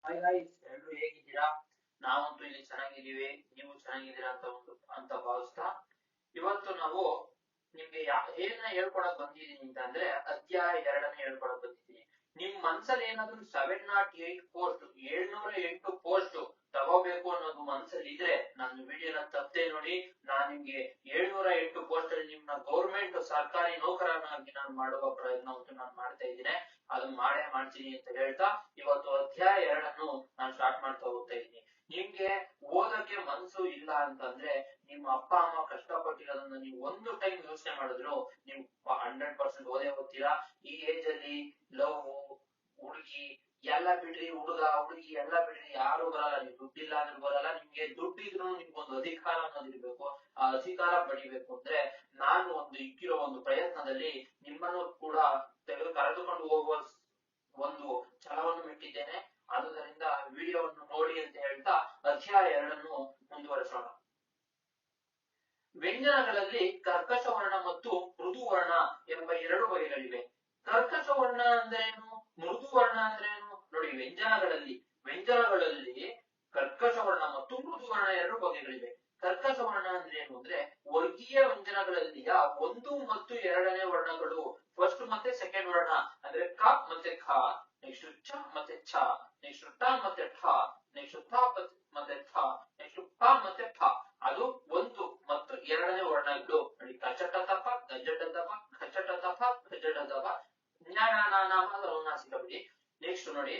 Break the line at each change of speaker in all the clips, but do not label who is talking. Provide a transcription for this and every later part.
Hi guys, ಎಲ್ರು ಹೇಗಿದ್ದೀರಾ? ನಾವಂತೂ ಇಲ್ಲಿ ಚೆನ್ನಾಗಿದ್ದೀವಿ, ನೀವು ಚೆನ್ನಾಗಿದ್ದೀರಾ ಅಂತ ಭಾವಿಸ್ತಾ ಇವತ್ತು ನಾವು ನಿಮ್ಗೆ ಏನ ಹೇಳ್ಕೊಡಕ್ ಬಂದಿದೀನಿ ಅಂತಂದ್ರೆ ಅಧ್ಯಾಯ 2 ಹೇಳ್ಕೊಡಕ್ ಬಂದಿದ್ದೀನಿ. ನಿಮ್ ಮನ್ಸಲ್ಲಿ ಏನಾದ್ರು 708 ಪೋಸ್ಟ್ 708 ಪೋಸ್ಟ್ ತಗೋಬೇಕು ಅನ್ನೋದು ಮನ್ಸಲ್ಲಿ ಇದ್ರೆ ನನ್ನ ವಿಡಿಯೋನ ತಪ್ಪದೆ ನೋಡಿ. ನಾನ್ ನಿಮ್ಗೆ 708 ಪೋಸ್ಟ್ ಅಲ್ಲಿ ನಿಮ್ನ ಗೌರ್ಮೆಂಟ್ ಸರ್ಕಾರಿ ನೌಕರನಾಗಿ ನಾನು ಮಾಡುವ ಪ್ರಯತ್ನವನ್ನು ನಾನು ಮಾಡ್ತಾ ಇದ್ದೀನಿ. ಅದನ್ನ ಮಾಡೇ ಮಾಡ್ತೀನಿ ಅಂತ ಹೇಳ್ತಾ ಇವತ್ತು ಅಧ್ಯಾಯ 2 ನಾನು ಸ್ಟಾರ್ಟ್ ಮಾಡ್ತಾ ಹೋಗ್ತಾ ಇದ್ದೀನಿ. ನಿಮ್ಗೆ ಓದಕ್ಕೆ ಮನ್ಸು ಇಲ್ಲ ಅಂತಂದ್ರೆ ನಿಮ್ಮ ಅಪ್ಪ ಅಮ್ಮ ಕಷ್ಟಪಟ್ಟಿರೋದನ್ನ ನೀವು ಒಂದು ಟೈಮ್ ಯೋಚನೆ ಮಾಡಿದ್ರು ನೀವು 100% ಓದೇ ಓದ್ತೀರಾ. ಈ ಏಜ್ ಅಲ್ಲಿ ಲವ್, ಹುಡುಗಿ ಎಲ್ಲ ಬಿಡ್ರಿ, ಹುಡುಗಿ ಎಲ್ಲ ಬಿಡ್ರಿ, ಯಾರು ಬರಲ್ಲ. ನೀವು ದುಡ್ಡಿಲ್ಲ ಅಂದ್ರೆ ಬರಲ್ಲ. ನಿಮ್ಗೆ ದುಡ್ಡಿದ್ರು ನಿಮ್ಗೊಂದು ಅಧಿಕಾರ ಅನ್ನೋದಿರ್ಬೇಕು. ಆ ಅಧಿಕಾರ ಪಡಿಬೇಕು ಅಂದ್ರೆ ನಾನು ಇಕ್ಕಿರೋ ಒಂದು ಪ್ರಯತ್ನದಲ್ಲಿ ನಿಮ್ಮನ್ನು ಕೂಡ ಕರೆದುಕೊಂಡು ಹೋಗುವ ಒಂದು ಛಲವನ್ನು ಬಿಟ್ಟಿದ್ದೇನೆ. ಆದುದರಿಂದ ವಿಡಿಯೋವನ್ನು ನೋಡಿ ಅಂತ ಹೇಳ್ತಾ ಅಧ್ಯಾಯ 2 ಮುಂದುವರಿಸೋಣ. ವ್ಯಂಜನಗಳಲ್ಲಿ ಕರ್ಕಶ ವರ್ಣ ಮತ್ತು ಮೃದು ವರ್ಣ ಎಂಬ 2 ಬಗೆಗಳಿವೆ. ಕರ್ಕಶ ವರ್ಣ ಅಂದ್ರೇನು, ಮೃದು ವರ್ಣ ಅಂದ್ರೇನು ನೋಡಿ. ವ್ಯಂಜನಗಳಲ್ಲಿ ಕರ್ಕಶ ವರ್ಣ ಮತ್ತು ಮೃದು ವರ್ಣ 2 ಬಗೆಗಳಿವೆ. ಕರ್ಕಶ ವರ್ಣ ಅಂದ್ರೇನು ಅಂದ್ರೆ ವರ್ಗೀಯ ವ್ಯಂಜನಗಳಲ್ಲಿಯ 1 ಮತ್ತು 2ನೇ ವರ್ಣಗಳು, ಫಸ್ಟ್ ಮತ್ತೆ ಸೆಕೆಂಡ್ ವರ್ಣ ಅಂದ್ರೆ ಕ ಮತ್ತೆ ಖ, ನೆಕ್ಸ್ಟ್ ಚ ಮತ್ತೆ ಛ, ನೆಕ್ಸ್ಟ್ ಟ ಮತ್ತೆ ಠ, ನೆಕ್ಸ್ಟ್ ಥ ಮತ್ತೆ ಥ, ನೆಕ್ಸ್ಟ್ ಪ ಮತ್ತೆ ಫ. ಅದು 1 ಮತ್ತು 2ನೇ ವರ್ಣಗಳು ನೋಡಿ. ಕಚಟ ತಪ, ಗಜಟ ತಪ, ಖಚಟ ತಪ, ಖಜಟ ತಪ, ಜ್ಞಾನಾನಾಮ ಅನುನಾಸಿಕ ಬಿಡಿ. ನೆಕ್ಸ್ಟ್ ನೋಡಿ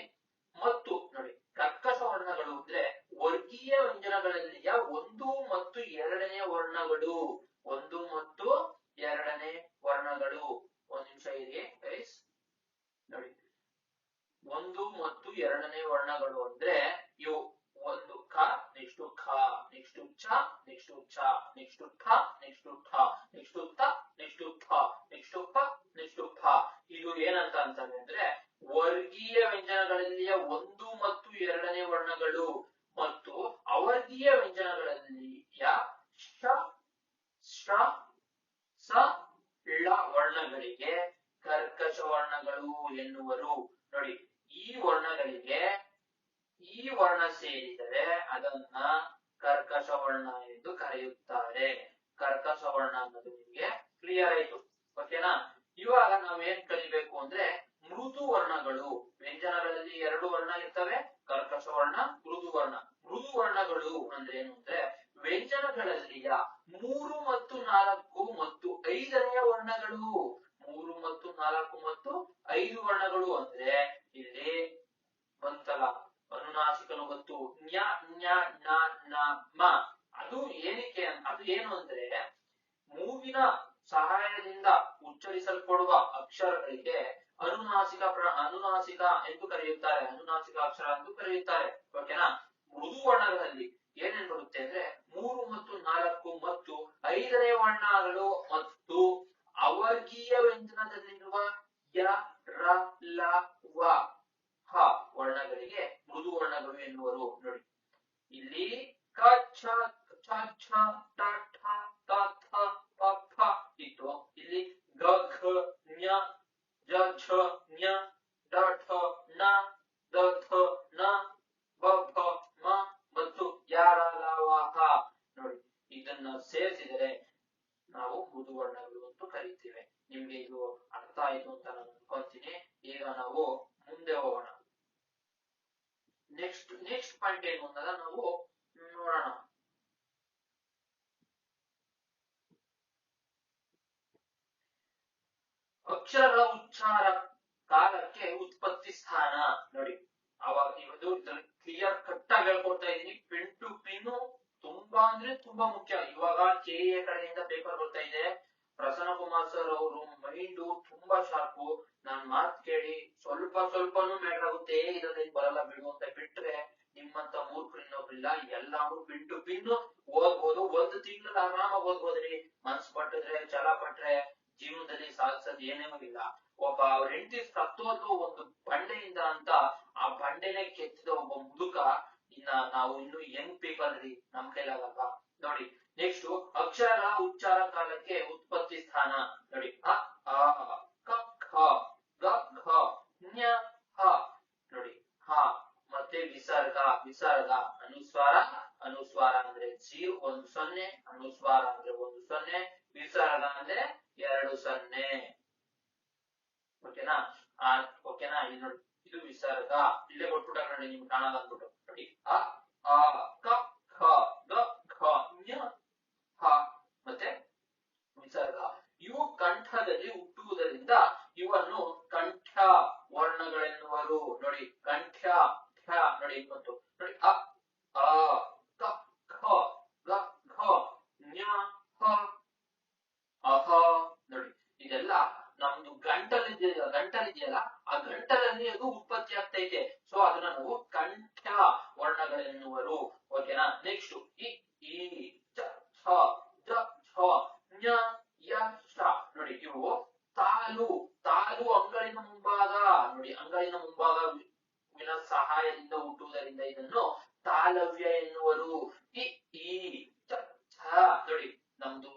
ಮತ್ತು ನೋಡಿ, ಕರ್ಕಶ ವರ್ಣಗಳು ಅಂದ್ರೆ ವರ್ಗೀಯ ವ್ಯಂಜನಗಳಲ್ಲಿಯ 1 ಮತ್ತು 2ನೇ ವರ್ಣಗಳು. 1 ಮತ್ತು 2ನೇ ವರ್ಣಗಳು. ಒಂದ್ ನಿಮಿಷ ಇರಿ ಗೈಸ್ ನೋಡಿ. 1 ಮತ್ತು 2ನೇ ವರ್ಣಗಳು ಅಂದ್ರೆ ಇವು ಒಂದು ಕ, ನೆಕ್ಸ್ಟ್ ಖ, ನೆಕ್ಸ್ಟ್ ಚ, ನೆಕ್ಸ್ಟ್ ಛ, ನೆಕ್ಸ್ಟ್ ಠ, ನೆಕ್ಸ್ಟ್ ಠ, ನೆಕ್ಸ್ಟ್ ತ, ನೆಕ್ಸ್ಟ್ ಥ, ನೆಕ್ಸ್ಟ್ ಪ, ನೆಕ್ಸ್ಟ್ ಫ. ಇದು ಏನಂತ ಅಂತಂದ್ರೆ ವರ್ಗೀಯ ವ್ಯಂಜನಗಳಲ್ಲಿಯ 1 ಮತ್ತು 2ನೇ ವರ್ಣಗಳು ಮತ್ತು ಅವರ್ಗೀಯ ವ್ಯಂಜನಗಳಲ್ಲಿಯ ಶ, ಶ್ರ, ಸ, ಳ ವರ್ಣಗಳಿಗೆ ಕರ್ಕಶ ವರ್ಣಗಳು ಎನ್ನುವರು. ನೋಡಿ, ಈ ವರ್ಣಗಳಿಗೆ ಈ ವರ್ಣ ಸೇರಿದರೆ ಅದನ್ನ ಕರ್ಕಶ ವರ್ಣ ಎಂದು ಕರೆಯುತ್ತಾರೆ. ಕರ್ಕಶ ವರ್ಣ ಅನ್ನೋದು ನಿಮಗೆ ಕ್ಲಿಯರ್ ಆಯ್ತು, ಓಕೆನಾ? ಇವಾಗ ನಾವೇನ್ ಕಲಿಬೇಕು ಅಂದ್ರೆ ಮೃದು ವರ್ಣಗಳು. ವ್ಯಂಜನಗಳಲ್ಲಿ 2 ವರ್ಣ ಇರ್ತವೆ, ಕರ್ಕಶ ವರ್ಣ, ಮೃದು ವರ್ಣ. ಮೃದು ವರ್ಣಗಳು ಅಂದ್ರೆ ಏನು ಅಂದ್ರೆ ವ್ಯಂಜನಗಳಲ್ಲಿಯ 3 ಮತ್ತು 4 ಮತ್ತು 5ನೇ ವರ್ಣಗಳು. 3 ಮತ್ತು 4 ಮತ್ತು 5 ವರ್ಣಗಳು ಅಂದ್ರೆ ಇಲ್ಲಿ ಬಂತಲ್ಲ ಅನುನಾಸಿಕನು ಗೊತ್ತು, ನ್ಯ ನ್ಯ ನ ನ ಮ. ಅದು ಏನಕ್ಕೆ, ಅದು ಏನು ಅಂದ್ರೆ ಮೂಗಿನ ಸಹಾಯದಿಂದ ಉಚ್ಚರಿಸಲ್ಪಡುವ ಅಕ್ಷರಗಳಿಗೆ ಅನುನಾಸಿಕ ಎಂದು ಕರೆಯುತ್ತಾರೆ. ಅನುನಾಸಿಕ ಅಕ್ಷರ ಎಂದು ಕರೆಯುತ್ತಾರೆ, ಓಕೆನಾ? ಮೃದು ವರ್ಣಗಳಲ್ಲಿ ಏನೇನ್ ಬರುತ್ತೆ ಅಂದ್ರೆ 3 ಮತ್ತು 4 ಮತ್ತು 5ನೇ ವರ್ಣಗಳು ಮತ್ತು ಅವರ್ಗೀಯ ವ್ಯಂಜನದಲ್ಲಿರುವ ಯ, ರ, ಲ, ವ, ಹ ವರ್ಣಗಳಿಗೆ ಮೃದು ವರ್ಣಗಳು ಎನ್ನುವರು. ನೋಡಿ, ಇಲ್ಲಿ ಕ, ಛ, ಛ, ಛ, ಟ, ಠ, ತ, ಥ, ಪ, ಫ ಇತ್ತು. ಇಲ್ಲಿ ಗ, ಘ, ಞ, ಜ, ಝ, ಞ, ಡ, ಠ, ಣ, ದ, ಥ, ನ, ಬ, ಭ, ಮ ಮತ್ತು ಯ, ರ, ಲ, ವ, ಹ. ನೋಡಿ, ಇದನ್ನ ಸೇರಿಸಿದರೆ ನಾವು ಮೃದು ವರ್ಣಗಳು ಅಂತ ಕರೀತೇವೆ. ನಿಮ್ಗೆ ಇದು ಅರ್ಥ ಆಯ್ತು ಅಂತ ನಾನು ಅನ್ಕೊಂತೀನಿ. ಈಗ ನಾವು ಮುಂದೆ ಹೋಗೋಣ. ನೆಕ್ಸ್ಟ್ ಪಾಯಿಂಟ್ ಏನು ಅಂತ ನಾವು ನೋಡೋಣ. ಅಕ್ಷರಗಳ ಉಚ್ಚಾರ ಕಾಲಕ್ಕೆ ಉತ್ಪತ್ತಿ ಸ್ಥಾನ. ನೋಡಿ, ಅವಾಗ ಇವತ್ತು ಕ್ಲಿಯರ್ ಕಟ್ ಆಗಿ ಹೇಳ್ಕೊಡ್ತಾ ಇದೀನಿ. ಪಿನ್ ಟು ಪಿನ್ ತುಂಬಾ ಅಂದ್ರೆ ತುಂಬಾ ಮುಖ್ಯ. ಇವಾಗ ಕೆಎ ಕಡೆಯಿಂದ ಪೇಪರ್ ಬರ್ತಾ ಇದೆ. ಪ್ರಸನ್ನ ಕುಮಾರ್ ಸರ್ ಅವರು ಮೈಂಡ್ ತುಂಬಾ ಶಾರ್ಪು. ನಾನ್ ಮಾತ್ ಕೇಳಿ ಸ್ವಲ್ಪನೂ ಮ್ಯಾಟರ್ ಆಗುತ್ತೆ, ಇದ್ರಲ್ಲಿ ಬರಲ್ಲ ಬಿಡು ಅಂತ ಬಿಟ್ರೆ ನಿಮ್ಮಂತ ಮೂರ್ಖರು ಇನ್ನೊಬ್ರಿಲ್ಲ. ಎಲ್ಲಾರು ಪಿನ್ ಟು ಪಿನ್ ಓದ್ಬೋದು. ಒಂದು ತಿಂಗಳು ಆರಾಮಾಗಿ ಓದ್ಬೋದ್ರಿ. ಮನ್ಸ್ ಪಟ್ಟಿದ್ರೆ, ಛಲ ಪಟ್ರೆ ಜೀವನದಲ್ಲಿ ಸಾಧಿಸೋದು ಏನೇನೂ ಇಲ್ಲ. ಒಬ್ಬ ಅವ್ರ ಹೆಂಡತಿ ಸತ್ತೋದು ಒಂದು ಬಂಡೆಯಿಂದ ಅಂತ ಆ ಬಂಡೆನೆ ಕೆತ್ತಿದ ಒಬ್ಬ ಮುದುಕ. ನಾವು ಇನ್ನು ಯಂಗ್ ಪೀಪಲ್ ರೀ, ನಮ್ ಕೈಲಾಗಲ್ವಾ? ನೋಡಿ, ನೆಕ್ಸ್ಟ್ ಅಕ್ಷರಗಳ ಉಚ್ಚಾರ ಕಾಲಕ್ಕೆ ಉತ್ಪತ್ತಿ ಸ್ಥಾನ. ನೋಡಿ, ಅ, ಆ, ಕ, ಖ, ಗ, ಘ, ಞ, ಹ. ನೋಡಿ, ಹ ಮತ್ತೆ ವಿಸರ್ಗ ವಿಸರ್ಗ ಅನುಸ್ವಾರ ಅನುಸ್ವಾರ ಅಂದ್ರೆ 1 0 ಅನುಸ್ವಾರ ಅಂದ್ರೆ 1 0 ವಿಸರ್ಗ ಅಂದ್ರೆ 2 0 ಓಕೆನಾ ಓಕೆನಾ ಇದು ವಿಸರ್ಗ ಇಲ್ಲೇ ಕೊಟ್ಬಿಟ್ಟ ನೋಡಿ ನಿಮ್ಗೆ ಕಾಣಲ್ಲ ಅಂದ್ಬಿಟ್ಟು ನೋಡಿ ಅ ಆ ಕ ಖ ಗ ಘ ಞ ಹ ಮತ್ತೆ ವಿಸರ್ಗ ಇವು ಕಂಠದಲ್ಲಿ ಹುಟ್ಟುವುದರಿಂದ ಇವನ್ನು ಕಂಠ ವರ್ಣಗಳೆನ್ನುವರು ನೋಡಿ ಕಂಠ ಠ ನೋಡಿ ಮತ್ತು ನೋಡಿ ಅ ಆ ಕ ಖ ಗ ಘ ಞ ಹ ಅಹ ನೋಡಿ ಇದೆಲ್ಲ ನಮ್ದು ಗಂಟಲಿದೆಯಲ್ಲ ಆ ಗಂಟಲಲ್ಲಿ ಅದು ಉತ್ಪತ್ತಿ ಆಗ್ತೈತೆ ಸೊ ಅದನ್ನ ನಾವು ಕಂಠ ವರ್ಣಗಳೆನ್ನುವರು ಓಕೆನಾ ನೆಕ್ಸ್ಟ್ ಇ ಈ ಚ ಛ ಜ ಛ ಞ ಯ ಶ ನೋಡಿ ಇವು ತಾಲು ತಾಲು ಅಂಗಳಿನ ಮುಂಭಾಗ ನೋಡಿ ಅಂಗಳಿನ ಮುಂಭಾಗ ವಿನ ಸಹಾಯದಿಂದ ಹುಟ್ಟುವುದರಿಂದ ಇದನ್ನು ತಾಲವ್ಯ ಎನ್ನುವರು ಇ ಈ ಚ ಛ ನೋಡಿ ನಮ್ದು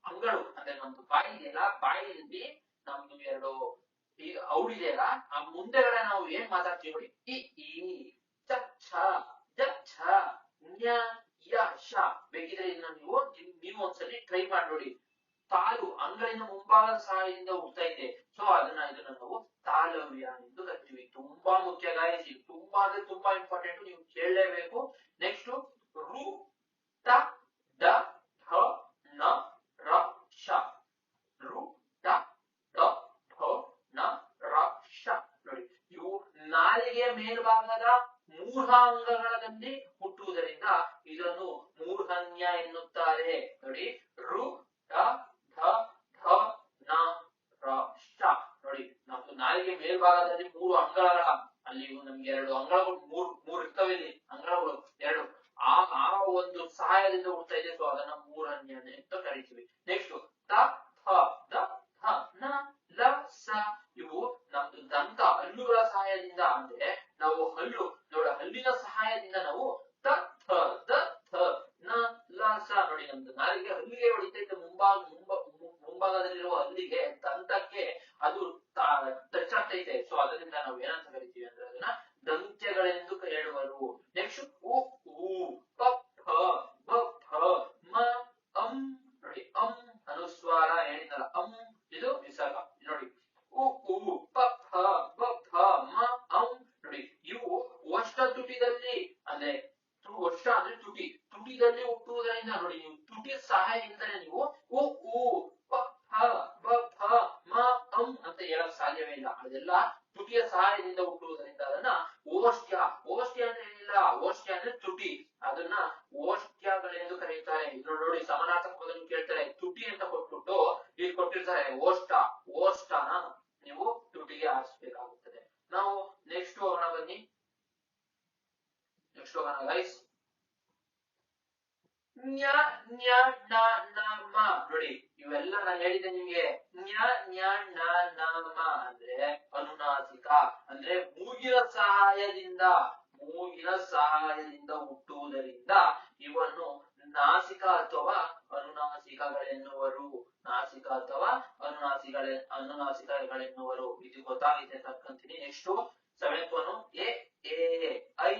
ಅಂಗಳು ಅಂದ್ರೆ ನಮ್ದು ಬಾಯಿ ಇದೆಯಲ್ಲ ಬಾಯಿಯಲ್ಲಿ ನಮ್ದು ಎರಡು ಔಡಿದೆಯಲ್ಲ ಆ ಮುಂದೆಗಡೆ ನಾವು ಏನ್ ಮಾತಾಡ್ತೀವಿ ನೋಡಿ ಇ ಈ ಚ ಛ ಜ ಛ ಞ ಯ ಶ ಬೇಕಿದ್ರೆ ಇದನ್ನ ನೀವು ಒಂದ್ಸಲಿ ಟ್ರೈ ಮಾಡಿ ನೋಡಿ ತಾಲು ಅಂಗಳಿನ ಮುಂಭಾಗದ ಸಹಾಯದಿಂದ ಹುಟ್ಟೈತೆ ಸೊ ಇದನ್ನ ನಾವು ತಾಲವ್ಯ ಎಂದು ಕರಿತೀವಿ ತುಂಬಾ ಮುಖ್ಯ ಗಾಯಸ್ ತುಂಬಾ ಅಂದ್ರೆ ತುಂಬಾ ಇಂಪಾರ್ಟೆಂಟ್ ನೀವು ಕೇಳಲೇಬೇಕು ನೆಕ್ಸ್ಟ್ ರು ಟ ಡ ಢ ನ ರ ಶ ರು ಟ ಡ ಢ ನ ರ ಶ ನೋಡಿ ಇವು ನಾಲಿಗೆಯ ಮೇಲ್ಭಾಗದ ಮೂರ್ಧಾಂಗಗಳಲ್ಲಿ ಹುಟ್ಟುವುದರಿಂದ ಇದನ್ನು ಮೂರ್ಧನ್ಯ ಎನ್ನುತ್ತಾರೆ ನೋಡಿ ರು ಟ ಢ ಢ ನ ರ ಶ ನೋಡಿ ನಮ್ದು ನಾಲಿಗೆ ಮೇಲ್ಭಾಗದಲ್ಲಿ 3 ಅಂಗಳಗಳ ಅಲ್ಲಿ ನಮ್ಗೆ 2 ಅಂಗಳಗಳು ಮೂರು ಇರ್ತವೆ ಇಲ್ಲಿ ಅಂಗಳಗಳು 2 ಆ ಒಂದು ಸಹಾಯದಿಂದ ಹುಡ್ತಾ ಇದೆ ಸೊ ಅದನ್ನ ಮೂರನ್ಯ ಅಂತ ಕರಿತೀವಿ ನೆಕ್ಸ್ಟ್ ತ ಥ ದ ಥ ನ ಲ ಸ ಇವು ನಮ್ದು ದಂತ ಹಲ್ಲುಗಳ ಸಹಾಯದಿಂದ ಅಂದ್ರೆ ನಾವು ಹಲ್ಲಿನ ಸಹಾಯದಿಂದ ನಾವು ತ ಥ ದ ಥ ನ ಲ ಸ ನೋಡಿ ನಮ್ದು ನಾಲಿಗೆ ಹಲ್ಲಿಗೆ ಹೊಡಿತೈತೆ ಮುಂಭಾಗದಲ್ಲಿರುವ ಹಲ್ಲಿಗೆ ದಂತಕ್ಕೆ ಅದು ಟಚ್ ಆಗ್ತೈತೆ ಸೊ ಅದರಿಂದ ನಾವು ಏನಂತ ಕರಿತೀವಿ ಅಂದ್ರೆ ಅದನ್ನ ದಂತ್ಯಗಳೆಂದು ಹೇಳುವರು ನೆಕ್ಸ್ಟ್ ಉ ಊ ಪ ಫ ಬ ಫ ಮ ಅಂ ನೋಡಿ ಅನುಸ್ವಾರ ಹೇಳಿದಲ್ಲ ಇದು ವಿಸರ್ಗ ನೋಡಿ ಉ ಊ ಪ ಫ ಬ ಫ ಮ ಅಂ ನೋಡಿ ಇವು ಓಷ್ಠ ತುಟಿದಲ್ಲಿ ಅಂದ್ರೆ ಓಷ್ಠ ಅಂದ್ರೆ ತುಟಿದಲ್ಲಿ ಹುಟ್ಟುವುದರಿಂದ ನೋಡಿ ನೀವು ತುಟಿ ಸಹಾಯದಿಂದಲೇ ನೀವು ಉ ಊ ಪ ಫ ಬ ಫ ಮ ಅಂ ಅಂತ ಹೇಳಕ್ ಸಾಧ್ಯವೇ ಇಲ್ಲ ಅದೆಲ್ಲ ತುಟಿಯ ಸಹಾಯದಿಂದ ಹುಟ್ಟುವುದರಿಂದ ಅದನ್ನ ಓಷ್ಠ್ಯ ಅಂದ್ರೆ ಏನಿಲ್ಲ ಓಷ್ಠ್ಯ ಅಂದ್ರೆ ತುಟಿ ಅದನ್ನ ಓಷ್ಠ್ಯಗಳೆಂದು ಕರೆಯುತ್ತಾರೆ ಇದು ನೋಡಿ ಸಮಾನಾರ್ಥಕ ಪದವನ್ನು ಕೇಳ್ತಾರೆ ತುಟಿ ಅಂತ ಕೊಟ್ಬಿಟ್ಟು ಇಲ್ಲಿ ಕೊಟ್ಟಿರ್ತಾರೆ ಓಷ್ಠನ ನೀವು ತುಟಿಗೆ ಆರಿಸಬೇಕಾಗುತ್ತದೆ ನಾವು ನೆಕ್ಸ್ಟ್ ಹೋಗೋಣ ಬನ್ನಿ ನೆಕ್ಸ್ಟ್ ಹೋಗೋಣ ಗೈಸ್ ನ್ಯ ನ್ಯ ನ ನ ಮ ನೋಡಿ ಇವೆಲ್ಲ ನಾನು ಹೇಳಿದೆ ನಿಮ್ಗೆ ನ್ಯ ನ್ಯ ನ ನ ಮ ಅಂದ್ರೆ ಅನುನಾಸಿಕ ಅಂದ್ರೆ ಮೂಗಿನ ಸಹಾಯದಿಂದ ಹುಟ್ಟುವುದರಿಂದ ಇವನ್ನು ನಾಸಿಕ ಅಥವಾ ಅನುನಾಸಿಕಗಳೆನ್ನುವರು ಅನುನಾಸಿಕಗಳೆನ್ನುವರು ಇದು ಗೊತ್ತಾಗಿದೆ ತಕ್ಕಂತೀನಿ ನೆಕ್ಸ್ಟ್ 7th ಒನ್ ಎ ಐ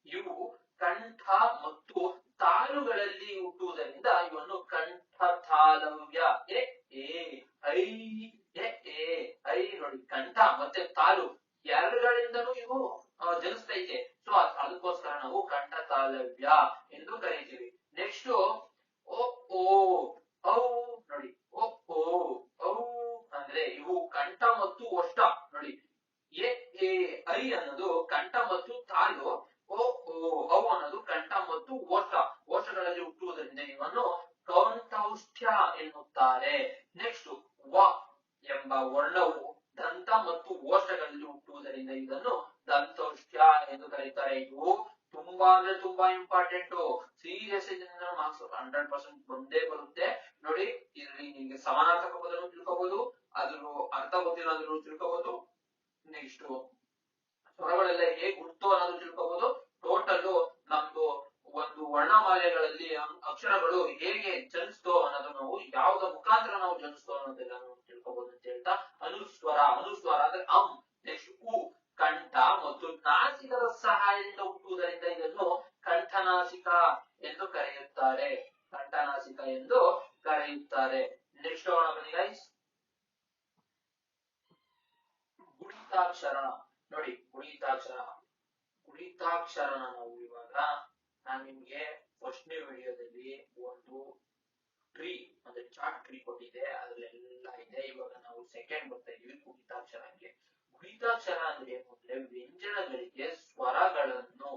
ಇವು ಕಂಠ ಮತ್ತು ತಾಲುಗಳಲ್ಲಿ ಹುಟ್ಟುವುದರಿಂದ ಇವನ್ನು ಕಂಠ ತಾಲವ್ಯ ಎ ಐ ಐ ನೋಡಿ ಕಂಠ ಮತ್ತೆ ತಾಲು ಎರಡುಗಳಿಂದಲೂ ಇವು ಜನಿಸ್ತೈತೆ ಸೊ ಅದಕ್ಕೋಸ್ಕರ ನಾವು ಕಂಠ ತಾಲವ್ಯ ಎಂದು ಕರೀತೀವಿ ನೆಕ್ಸ್ಟ್ ಓ ಔ ನೋಡಿ ಔ ಅಂದ್ರೆ ಇವು ಕಂಠ ಮತ್ತು ಓಷ್ಠ ನೋಡಿ ಐ ಅನ್ನೋದು ಕಂಠ ಮತ್ತು ತಾಲು ಔ ಅನ್ನೋದು ಕಂಠ ಮತ್ತು ಓಷ್ಠಗಳಲ್ಲಿ ಹುಟ್ಟುವುದರಿಂದ ಇವನ್ನು ಕಂಠೌಷ್ಠ್ಯ ಎನ್ನುತ್ತಾರೆ ನೆಕ್ಸ್ಟ್ ವ ಎಂಬ ವರ್ಣವು ದಂತ ಮತ್ತು ಓಷ್ಠಗಳಲ್ಲಿ ಹುಟ್ಟುವುದರಿಂದ ಇದನ್ನು ದಂತೌಷ್ಠ್ಯ ಎಂದು ಕರೀತಾರೆ ಇದು ತುಂಬಾ ಅಂದ್ರೆ ತುಂಬಾ ಇಂಪಾರ್ಟೆಂಟ್ ಸೀರಿಯಸ್ ಮಾರ್ಕ್ಸ್ 100% ಬಂದೇ ಬರುತ್ತೆ ನೋಡಿ ಇಲ್ಲಿ ನಿಮಗೆ ಸಮಾನಾರ್ಥಕ ಪದವನ್ನು ತಿಳ್ಕೋಬಹುದು ಅದ್ರ ಅರ್ಥ ಗೊತ್ತಿಲ್ಲ ಅಂದ್ರೂ ತಿಳ್ಕೋಬಹುದು ನೆಕ್ಸ್ಟ್ ಸ್ವರಗಳೆಲ್ಲ ಹೇಗೆ ಹುಟ್ಟು ಅನ್ನೋದು ತಿಳ್ಕೋಬಹುದು ಟೋಟಲ್ ನಮ್ದು ಒಂದು ವರ್ಣಮಾಲೆಗಳಲ್ಲಿ ಅಕ್ಷರಗಳು ಹೇಗೆ ಜನಿಸ್ತೋ ಅನ್ನೋದು ನಾವು ಯಾವ್ದ ಮುಖಾಂತರ ನಾವು ಜನಿಸ್ತೋ ಅನ್ನೋದೆಲ್ಲ ನಾವು ತಿಳ್ಕೋಬಹುದು ಅಂತ ಹೇಳ್ತಾ ಅನುಸ್ವಾರ ಅಂದ್ರೆ ನೆಕ್ಸ್ಟ್ ಉ ಕಂಠ ಮತ್ತು ನಾಸಿಕದ ಸಹಾಯ ಸಹಾಯದಿಂದ ಹುಟ್ಟುವುದರಿಂದ ಇದನ್ನು ಕಂಠನಾಸಿಕ ಎಂದು ಕರೆಯುತ್ತಾರೆ. ಕಂಠನಾಸಿಕ ಎಂದು ಕರೆಯುತ್ತಾರೆ. ನೆಕ್ಸ್ಟ್ ಬನ್ನಿ ಗೈಸ್. ಗುಣಿತಾಕ್ಷರ ನೋಡಿ. ಗುಣಿತಾಕ್ಷರನ ನಾವು ಇವಾಗ ನಾನು ನಿಮ್ಗೆ ಫಸ್ಟ್ನೇ ವಿಡಿಯೋದಲ್ಲಿ ಒಂದು ಟ್ರೀ ಅಂದ್ರೆ ಚಾರ್ಟ್ ಟ್ರೀ ಕೊಟ್ಟಿದ್ದೆ, ಅದ್ರಲ್ಲೆಲ್ಲ ಇದೆ. ಇವಾಗ ನಾವು ಸೆಕೆಂಡ್ ಬರ್ತಾ ಇದೀವಿ ಗುಣಿತಾಕ್ಷರಕ್ಕೆ. ಗುಣಿತಾಕ್ಷರ ಅಂದ್ರೆ ಏನು ಅಂದ್ರೆ ವ್ಯಂಜನಗಳಿಗೆ ಸ್ವರಗಳನ್ನು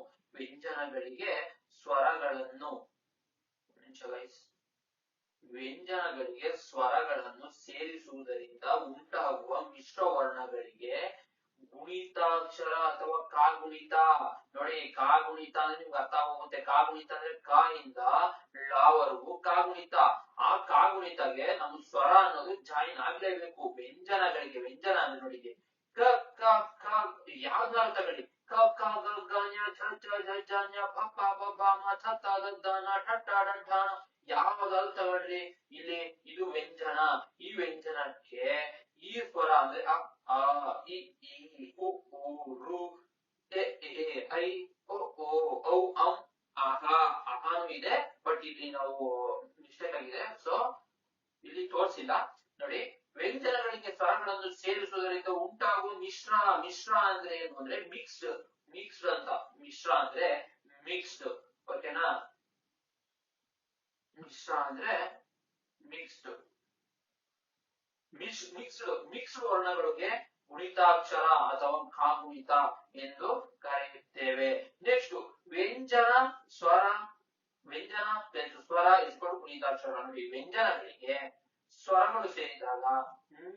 ವ್ಯಂಜನಗಳಿಗೆ ಸ್ವರಗಳನ್ನು ಸೇರಿಸುವುದರಿಂದ ಉಂಟಾಗುವ ಮಿಶ್ರ ವರ್ಣಗಳಿಗೆ ಗುಣಿತಾಕ್ಷರ ಅಥವಾ ಕಾಗುಣಿತ. ನೋಡಿ, ಕಾಗುಣಿತ ಅಂದ್ರೆ ನಿಮ್ಗೆ ಅರ್ಥ ಆಗೋಗುತ್ತೆ. ಕಾಗುಣಿತ ಅಂದ್ರೆ ಕ ಇಂದ ಳವರೆಗೂ ಕಾಗುಣಿತ. ಆ ಕಾಗುಣಿತಗೆ ನಮ್ಮ ಸ್ವರ ಅನ್ನೋದು ಜಾಯಿನ್ ಆಗ್ಲೇಬೇಕು ವ್ಯಂಜನಗಳಿಗೆ. ವ್ಯಂಜನ ಅಂದ್ರೆ ನೋಡಿ, ಕ ಕ ಕ ಯಾವ್ದಾರು ತಗೊಳ್ಳಿ, ಕ ಕ ಗ ಗ ஞ ಛ ಛ ಝ ಝ ಞ ಪ ಪ ಬ ಬ ಮ ಥ ಥ ದ ದ ನ ಠ ಠ ಡ ಢ ಣ ಯಾವ್ದಾದ್ರು ತಗೊಳ್ರಿ. ಇಲ್ಲಿ ಇದು ವ್ಯಂಜನ. ಈ ವ್ಯಂಜನಕ್ಕೆ ಈ ಸ್ವರ ಅಂದ್ರೆ ಅ ಆ ಇ ಈ ಉ ಊ ರು ಎ ಎ ಐ ಒ ಓ ಔ ಅಂ ಅಹ ಅಹಾನು ಇದೆ, ಬಟ್ ಇಲ್ಲಿ ನಾವು ಮಿಸ್ಟೇಕ್ ಆಗಿದೆ, ಸೊ ಇಲ್ಲಿ ತೋರಿಸಿಲ್ಲ. ನೋಡಿ, ವ್ಯಂಜನಗಳಿಗೆ ಸ್ವರಗಳನ್ನು ಸೇರಿಸುವುದರಿಂದ ಉಂಟಾಗುವ ಮಿಶ್ರ ಅಂದ್ರೆ ಏನು ಅಂದ್ರೆ ಮಿಕ್ಸ್ಡ್ ಅಂತ. ಮಿಶ್ರ ಅಂದ್ರೆ ಮಿಕ್ಸ್ಡ್, ಓಕೆನಾ? ಮಿಶ್ರ ಅಂದ್ರೆ ಮಿಕ್ಸ್ಡ್ ವರ್ಣಗಳಿಗೆ ಗುಣಿತಾಕ್ಷರ ಅಥವಾ ಕಾಗುಣಿತ ಎಂದು ಕರೆಯುತ್ತೇವೆ. ನೆಕ್ಸ್ಟ್ ವ್ಯಂಜನ ಸ್ವರ ಗುಣಿತಾಕ್ಷರ. ನೋಡಿ, ವ್ಯಂಜನಗಳಿಗೆ ಸ್ವರಗಳು ಸೇರಿದಾಗ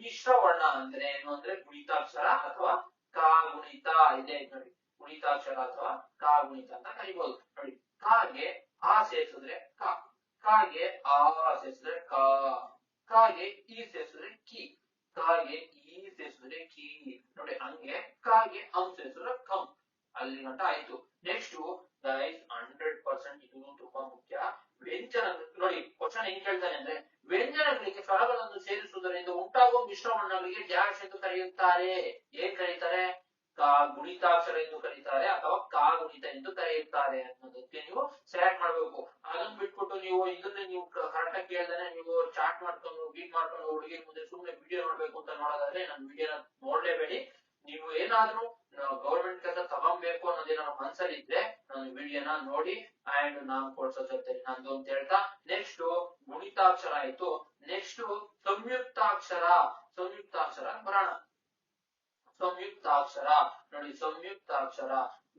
ಮಿಶ್ರ ವರ್ಣ ಅಂದ್ರೆ ಏನು ಅಂದ್ರೆ ಗುಣಿತಾಕ್ಷರ ಅಥವಾ ಕಾಗುಣಿತ ಇದೆ. ನೋಡಿ, ಗುಣಿತಾಕ್ಷರ ಅಥವಾ ಕಾಗುಣಿತ ಅಂತ ಕರಿಬಹುದು. ನೋಡಿ, ಕಾಗೆ ಆ ಸೇರಿಸಿದ್ರೆ ಕ, ಕಾಗೆ ಆ ಸೇರಿಸಿದ್ರೆ ಕ, ಕಾಗೆ ಈ ಸೇರಿಸಿದ್ರೆ ಕಿ, ಕಾಗೆ ಈ ಸೇರಿಸಿದ್ರೆ ಕಿ. ನೋಡಿ, ಹಂಗೆ ಕಾಗೆ ಅಂ ಸೇರಿಸಿದ್ರೆ ಕಂ. ಅಲ್ಲಿ ಗಂಟ ಆಯ್ತು. ನೆಕ್ಸ್ಟ್ ಗೈಸ್ 100% ಇದು ತುಂಬಾ ಮುಖ್ಯ. ವ್ಯಂಜನ ನೋಡಿ, ಕ್ವಶನ್ ಹೆಂಗ್ ಕೇಳ್ತಾನೆ ಅಂದ್ರೆ ವ್ಯಂಜನಗಳಿಗೆ ಸ್ವರಗಳನ್ನು ಸೇರಿಸುವುದರಿಂದ ಉಂಟಾಗುವ ಮಿಶ್ರವರ್ಣಗಳಿಗೆ ಡ್ಯಾಶ್ ಎಂದು ಕರೆಯುತ್ತಾರೆ. ಏನ್ ಕರೀತಾರೆ? ಗುಣಿತಾಕ್ಷರ ಎಂದು ಕರೀತಾರೆ ಅಥವಾ ಕಾಗುಣಿತ ಎಂದು ಕರೆಯುತ್ತಾರೆ ಅನ್ನೋದಕ್ಕೆ ನೀವು ಸೆಲೆಕ್ಟ್ ಮಾಡ್ಬೇಕು. ಅದನ್ನ ಬಿಟ್ಬಿಟ್ಟು ನೀವು ಇದನ್ನ ನೀವು ಕರೆಕ್ಟ್ ಆಗಿ ಕೇಳ್ದಾನೆ ನೀವು ಚಾಟ್ ಮಾಡ್ಕೊಂಡು ಬೀಟ್ ಮಾಡ್ಕೊಂಡು ಹುಡುಗಿ ಮುಂದೆ ಸುಮ್ಮನೆ ವಿಡಿಯೋ ನೋಡ್ಬೇಕು ಅಂತ ನೋಡೋದಾದ್ರೆ ನನ್ನ ವಿಡಿಯೋನ ನೋಡ್ಲೇಬೇಡಿ. ನೀವು ಏನಾದ್ರೂ ಗವರ್ಮೆಂಟ್ ಕೆಲಸ ತಗೊಬೇಕು ಅನ್ನೋದೇನೋ ಮನ್ಸಲ್ಲಿ ಇದ್ರೆ ನನ್ನ ವಿಡಿಯೋನ ನೋಡಿ ಅಂಡ್ ನಾನು ಕೊಡ್ಸೋದಿರ್ತೇನೆ ನಂದು ಅಂತ ಹೇಳ್ತಾ, ನೆಕ್ಸ್ಟ್ ಗುಣಿತಾಕ್ಷರ ಆಯ್ತು. ನೆಕ್ಸ್ಟ್ ಸಂಯುಕ್ತಾಕ್ಷರ ಬರೋಣ. ಸಂಯುಕ್ತಾಕ್ಷರ ನೋಡಿ, ಸಂಯುಕ್ತಾಕ್ಷರ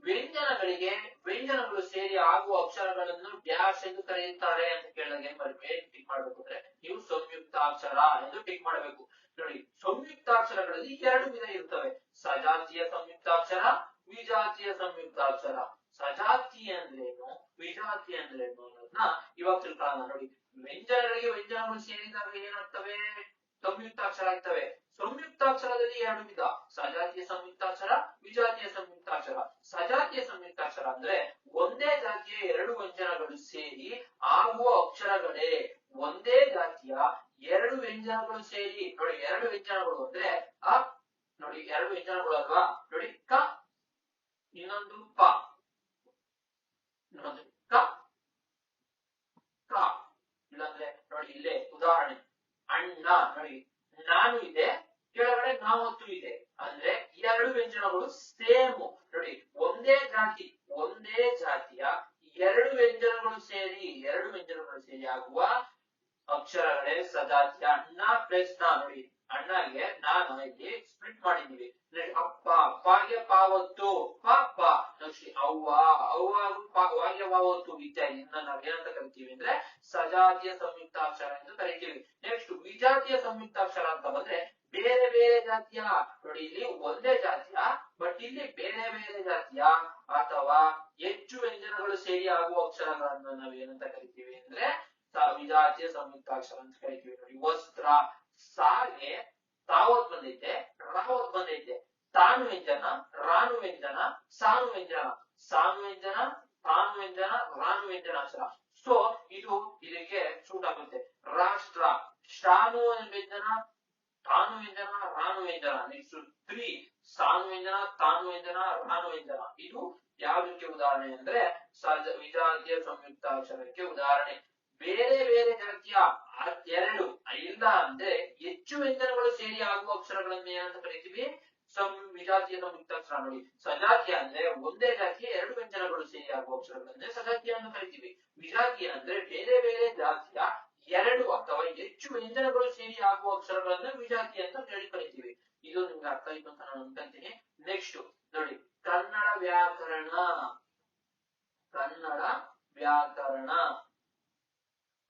ವ್ಯಂಜನಗಳು ಸೇರಿ ಆಗುವ ಅಕ್ಷರಗಳನ್ನು ಡ್ಯಾಶ್ ಎಂದು ಕರೆಯುತ್ತಾರೆ ಅಂತ ಕೇಳಿದಾಗ ಏನ್ ಟಿಕ್ ಮಾಡ್ಬೇಕು ಅಂದ್ರೆ ನೀವು ಸಂಯುಕ್ತಾಕ್ಷರ ಎಂದು ಟಿಕ್ ಮಾಡಬೇಕು. ನೋಡಿ, ಸಂಯುಕ್ತಾಕ್ಷರಗಳಲ್ಲಿ ಎರಡು ವಿಧ ಇರ್ತವೆ. ಸಜಾತಿಯ ಸಂಯುಕ್ತಾಕ್ಷರ, ವಿಜಾತಿಯ ಸಂಯುಕ್ತಾಕ್ಷರ. ಸಜಾತಿ ಅಂದ್ರೇನು, ವಿಜಾತಿ ಅಂದ್ರೇನು ಅನ್ನೋದನ್ನ ಇವಾಗ ತಿಳ್ಕೊಳ್ಳೋಣ. ನೋಡಿ, ವ್ಯಂಜನಗಳು ಸೇರಿದಾಗ ಏನಾಗ್ತವೆ? ಸಂಯುಕ್ತಾಕ್ಷರ ಆಗ್ತವೆ. ಸಂಯುಕ್ತಾಕ್ಷರದಲ್ಲಿ ಎರಡು ವಿಧ, ಸಜಾತಿಯ ಸಂಯುಕ್ತಾಕ್ಷರ, ವಿಜಾತಿಯ ಸಂಯುಕ್ತಾಕ್ಷರ. ಸಜಾತಿಯ ಸಂಯುಕ್ತಾಕ್ಷರ ಅಂದ್ರೆ ಒಂದೇ ಜಾತಿಯ ಎರಡು ವ್ಯಂಜನಗಳು ಸೇರಿ ಆಗುವ ಅಕ್ಷರಗಳೇ. ಒಂದೇ ಜಾತಿಯ ಎರಡು ವ್ಯಂಜನಗಳು ಸೇರಿ, ನೋಡಿ ಎರಡು ವ್ಯಂಜನಗಳು ಅಂದ್ರೆ ಅ, ನೋಡಿ ಎರಡು ವ್ಯಂಜನಗಳು ಅಲ್ವಾ? ನೋಡಿ, ಕ ಇನ್ನೊಂದು ಪ, ಇನ್ನೊಂದು ಕ ಕ. ಇಲ್ಲಾಂದ್ರೆ ನೋಡಿ ಇಲ್ಲೇ ಉದಾಹರಣೆ, ಅಣ್ಣ. ನೋಡಿ, ನಾನು ಇದೆ, ಕೆಳಗಡೆ ನಾವತ್ತು ಇದೆ, ಅಂದ್ರೆ ಎರಡು ವ್ಯಂಜನಗಳು ಸೇಮ್. ನೋಡಿ, ಒಂದೇ ಜಾತಿಯ ಎರಡು ವ್ಯಂಜನಗಳು ಸೇರಿ ಆಗುವ ಅಕ್ಷರಗಳೇ ಸಜಾತಿಯ. ಅಣ್ಣ ಪ್ಲಸ್ ನಾ. ನೋಡಿ, ಅಣ್ಣಗೆ ನಾನು ಇಲ್ಲಿ ಸ್ಪ್ಲಿಟ್ ಮಾಡಿದೀವಿ. ಅಪ್ಪ, ಅಪ್ಪಗೆ ಪಾವತ್ತು, ಪಾಪ. ನೆಕ್ಸ್ಟ್ ಅವ್ವ, ಅವ್ವಾಗೆ ವಾವತ್ತು ಇತ್ಯಾದಿ. ನಾವೇನಂತ ಕರಿತೀವಿ ಅಂದ್ರೆ ಸಜಾತಿಯ ಸಂಯುಕ್ತಾಕ್ಷರ ಎಂದು ಕರಿತೀವಿ. ನೆಕ್ಸ್ಟ್ ವಿಜಾತಿಯ ಸಂಯುಕ್ತಾಕ್ಷರ ಅಂತ ಬಂದ್ರೆ ಬೇರೆ ಬೇರೆ ಜಾತಿಯ. ನೋಡಿ, ಇಲ್ಲಿ ಒಂದೇ ಜಾತಿಯ ಬಟ್ ಇಲ್ಲಿ ಬೇರೆ ಬೇರೆ ಜಾತಿಯ ಅಥವಾ ಹೆಚ್ಚು ವ್ಯಂಜನಗಳು ಸೇರಿ ಆಗುವ ಅಕ್ಷರಗಳನ್ನು ನಾವೇನಂತ ಕರಿತೀವಿ ಅಂದ್ರೆ ವಿಜಾತಿಯ ಸಂಯುಕ್ತಾಕ್ಷರ ಅಂತ ಕರಿತೀವಿ. ನೋಡಿ, ವಸ್ತ್ರ, ಸಾಗೆ ತಾವತ್ ಬಂದೈತೆ, ರಾವತ್ ಬಂದೈತೆ. ತಾನು ವ್ಯಂಜನ, ರಾನು ವ್ಯಂಜನ, ಸಾನು ವ್ಯಂಜನ, ಸಾನು ವ್ಯಂಜನ, ತಾನು ವ್ಯಂಜನ, ರಾನು ವ್ಯಂಜನ ಅಕ್ಷರ. ಸೊ ಇದು ಇದಕ್ಕೆ ಸೂಟ್ ಆಗುತ್ತೆ. ರಾಷ್ಟ್ರ, ಶಾನು ವ್ಯಂಜನ, ತಾನು ವ್ಯಂಜನ, ರಾನು ವ್ಯಂಜನ. ನೆಕ್ಸ್ಟ್ ಸ್ತ್ರೀ, ಸಾನು ವ್ಯಂಜನ, ತಾನು ವ್ಯಂಜನ, ರಾನು ವ್ಯಂಜನ. ಇದು ಯಾವ್ದಕ್ಕೆ ಉದಾಹರಣೆ ಅಂದ್ರೆ ವಿಜಾತಿಯ ಸಂಯುಕ್ತಾಕ್ಷರಕ್ಕೆ ಉದಾಹರಣೆ. ಬೇರೆ ಬೇರೆ ಜಾತಿಯ ಎರಡು ಇಲ್ಲ ಅಂದ್ರೆ ಹೆಚ್ಚು ವ್ಯಂಜನಗಳು ಸೇರಿ ಆಗುವ ಅಕ್ಷರಗಳನ್ನು ಏನಂತ ಕರಿತೀವಿ? ವಿಜಾತಿಯ ಸಂಯುಕ್ತಾಕ್ಷರ. ನೋಡಿ, ಸಜಾತಿಯ ಅಂದ್ರೆ ಒಂದೇ ಜಾತಿಯ ಎರಡು ವ್ಯಂಜನಗಳು ಸೇರಿ ಆಗುವ ಅಕ್ಷರಗಳನ್ನೇ ಸಜಾತಿಯ ಅಂತ ಕರಿತೀವಿ. ವಿಜಾತಿಯ ಅಂದ್ರೆ ಬೇರೆ ಬೇರೆ ಜಾತಿಯ ಎರಡು ಅಥವಾ ಹೆಚ್ಚು ವ್ಯಂಜನಗಳು ಸೇರಿ ಆಗುವ ಅಕ್ಷರಗಳನ್ನ ವಿಜಾತಿ ಅಂತ ಹೇಳಿ ಕರಿತೀವಿ. ಇದು ನಿಮ್ಗೆ ಅರ್ಥ ಆಯ್ತು ಅಂತ ನಾನು ಅನ್ಕೊಂತೀನಿ. ನೆಕ್ಸ್ಟ್ ನೋಡಿ, ಕನ್ನಡ ವ್ಯಾಕರಣ. ಕನ್ನಡ ವ್ಯಾಕರಣ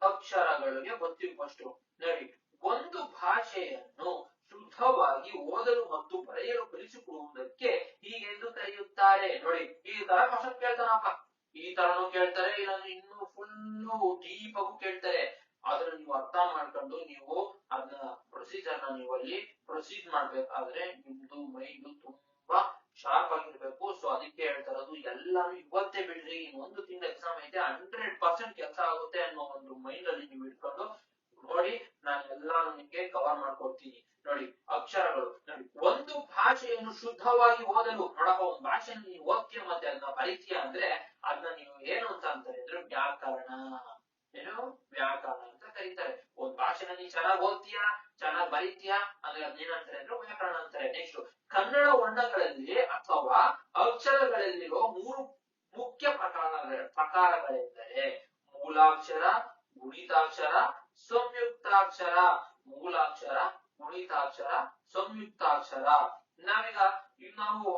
ಅಕ್ಷರಗಳಿಗೆ ಬರ್ತೀವಿ ಫಸ್ಟ್. ನೋಡಿ, ಒಂದು ಭಾಷೆಯನ್ನು ಶುದ್ಧವಾಗಿ ಓದಲು ಮತ್ತು ಬರೆಯಲು ಕಲಿಸಿಕೊಡುವುದಕ್ಕೆ ಹೀಗೆಂದು ಕರೆಯುತ್ತಾರೆ. ನೋಡಿ, ಈ ತರ ಕ್ವಶನ್ ಕೇಳ್ತಾನಪ್ಪ. ಈ ತರನು ಕೇಳ್ತಾರೆ, ಇಲ್ಲಾಂದ್ರೆ ಇನ್ನು ಫುಲ್ಲು ಡೀಪ್ ಆಗೂ ಕೇಳ್ತಾರೆ. ಆದ್ರೆ ನೀವು ಅರ್ಥ ಮಾಡ್ಕೊಂಡು ನೀವು ಅದನ್ನ ಪ್ರೊಸೀಜರ್ ನ ನೀವು ಅಲ್ಲಿ ಪ್ರೊಸೀಡ್ ಮಾಡ್ಬೇಕಾದ್ರೆ ನಿಮ್ದು ಮೈಂಡ್ ತುಂಬಾ ಶಾರ್ಪ್ ಆಗಿರ್ಬೇಕು. ಸೊ ಅದಕ್ಕೆ ಹೇಳ್ತಾ ಇರೋದು, ಎಲ್ಲಾನು ಇವತ್ತೇ ಬಿಡ್ರಿ, ಇನ್ನೊಂದು ತಿಂಗಳ ಎಕ್ಸಾಮ್ ಐತೆ, 100% ಕೆಲಸ ಆಗುತ್ತೆ ಅನ್ನೋ ಒಂದು ಮೈಂಡ್ ಅಲ್ಲಿ ನೀವು ಇಟ್ಕೊಂಡು ನೋಡಿ, ನಾನು ಎಲ್ಲಾನು ನಿಮ್ಗೆ ಕವರ್ ಮಾಡ್ಕೊಡ್ತೀನಿ. ನೋಡಿ, ಅಕ್ಷರಗಳು. ನೋಡಿ, ಒಂದು ಭಾಷೆಯನ್ನು ಶುದ್ಧವಾಗಿ ಓದಲು. ನೋಡಪ್ಪ, ಒಂದು ಭಾಷೆಯನ್ನು ನೀವು ಓದ್ತೀಯ ಮತ್ತೆ ಅದನ್ನ ಬರೀತೀಯ ಅಂದ್ರೆ ಅದನ್ನ ನೀವು ಏನು ಅಂತ ಅಂತಾರೆ ಅಂದ್ರೆ ವ್ಯಾಕರಣ. ಏನು? ವ್ಯಾಕರಣ ಅಂತ ಕರೀತಾರೆ. ಒಂದ್ ಭಾಷೆನ ನೀವು ಚೆನ್ನಾಗಿ ಓದ್ತೀಯಾ, ಚೆನ್ನಾಗಿ ಬರೀತೀಯಾ ಅಂದ್ರೆ ಅದೇನಂತಾರೆ ಅಂದ್ರೆ ವ್ಯಾಕರಣ ಅಂತಾರೆ. ನೆಕ್ಸ್ಟ್, ಕನ್ನಡ ವರ್ಣಗಳಲ್ಲಿ ಅಥವಾ ಅಕ್ಷರಗಳಲ್ಲಿರುವ ಮೂರು ಮುಖ್ಯ ಪ್ರಕಾರಗಳೆಂದರೆ ಮೂಲಾಕ್ಷರ, ಗುಣಿತಾಕ್ಷರ, ಸಂಯುಕ್ತಾಕ್ಷರ. ಮೂಲಾಕ್ಷರ, ಗುಣಿತಾಕ್ಷರ, ಸಂಯುಕ್ತಾಕ್ಷರ. ನಾವು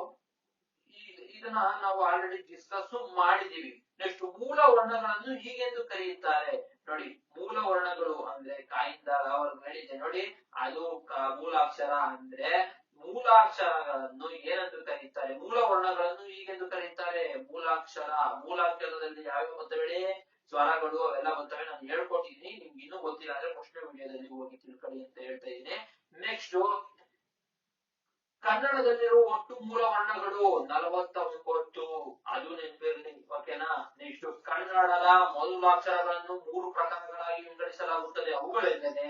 ಇದನ್ನ ನಾವು ಆಲ್ರೆಡಿ ಡಿಸ್ಕಸ್ ಮಾಡಿದೀವಿ. ನೆಕ್ಸ್ಟ್, ಮೂಲ ವರ್ಣಗಳನ್ನು ಹೀಗೆಂದು ಕರೆಯುತ್ತಾರೆ. ನೋಡಿ, ಮೂಲ ವರ್ಣಗಳು ಅಂದ್ರೆ ಕಾಯಿಂದ ಅವರ್ಗು ಹೇಳಿದ್ದೆ ನೋಡಿ, ಅದು ಮೂಲಾಕ್ಷರ ಅಂದ್ರೆ ಮೂಲಾಕ್ಷರಗಳನ್ನು ಏನಂದು ಕರೀತಾರೆ? ಮೂಲ ವರ್ಣಗಳನ್ನು ಹೀಗೆಂದು ಕರೀತಾರೆ. ಮೂಲಾಕ್ಷರದಲ್ಲಿ ಯಾವ್ಯಾವ ಬರ್ತವೆ? ಸ್ವರಗಳು ಅವೆಲ್ಲ ಬರ್ತವೆ. ನಾನು ಹೇಳ್ಕೊಟ್ಟಿದ್ದೀನಿ, ನಿಮ್ಗೆ ಇನ್ನೂ ಗೊತ್ತಿಲ್ಲ ಅಂದ್ರೆ ಫಸ್ಟ್ ವಿಡಿಯೋದಲ್ಲಿ ಹೋಗಿ ತಿಳ್ಕೊಳ್ಳಿ ಅಂತ ಹೇಳ್ತಾ ಇದ್ದೀನಿ. ನೆಕ್ಸ್ಟ್, ಕನ್ನಡದಲ್ಲಿರುವ ಒಟ್ಟು ಮೂಲ ವರ್ಣಗಳು 49. ಅದು ನೆನಪಿರಲಿ, ಓಕೆನಾ? ನೆಕ್ಸ್ಟ್, ಕನ್ನಡದ ಮೊದಲಾಕ್ಷರಗಳನ್ನು 3 ಪ್ರಕಾರಗಳಾಗಿ ವಿಂಗಡಿಸಲಾಗುತ್ತದೆ. ಅವುಗಳೆಂದರೆ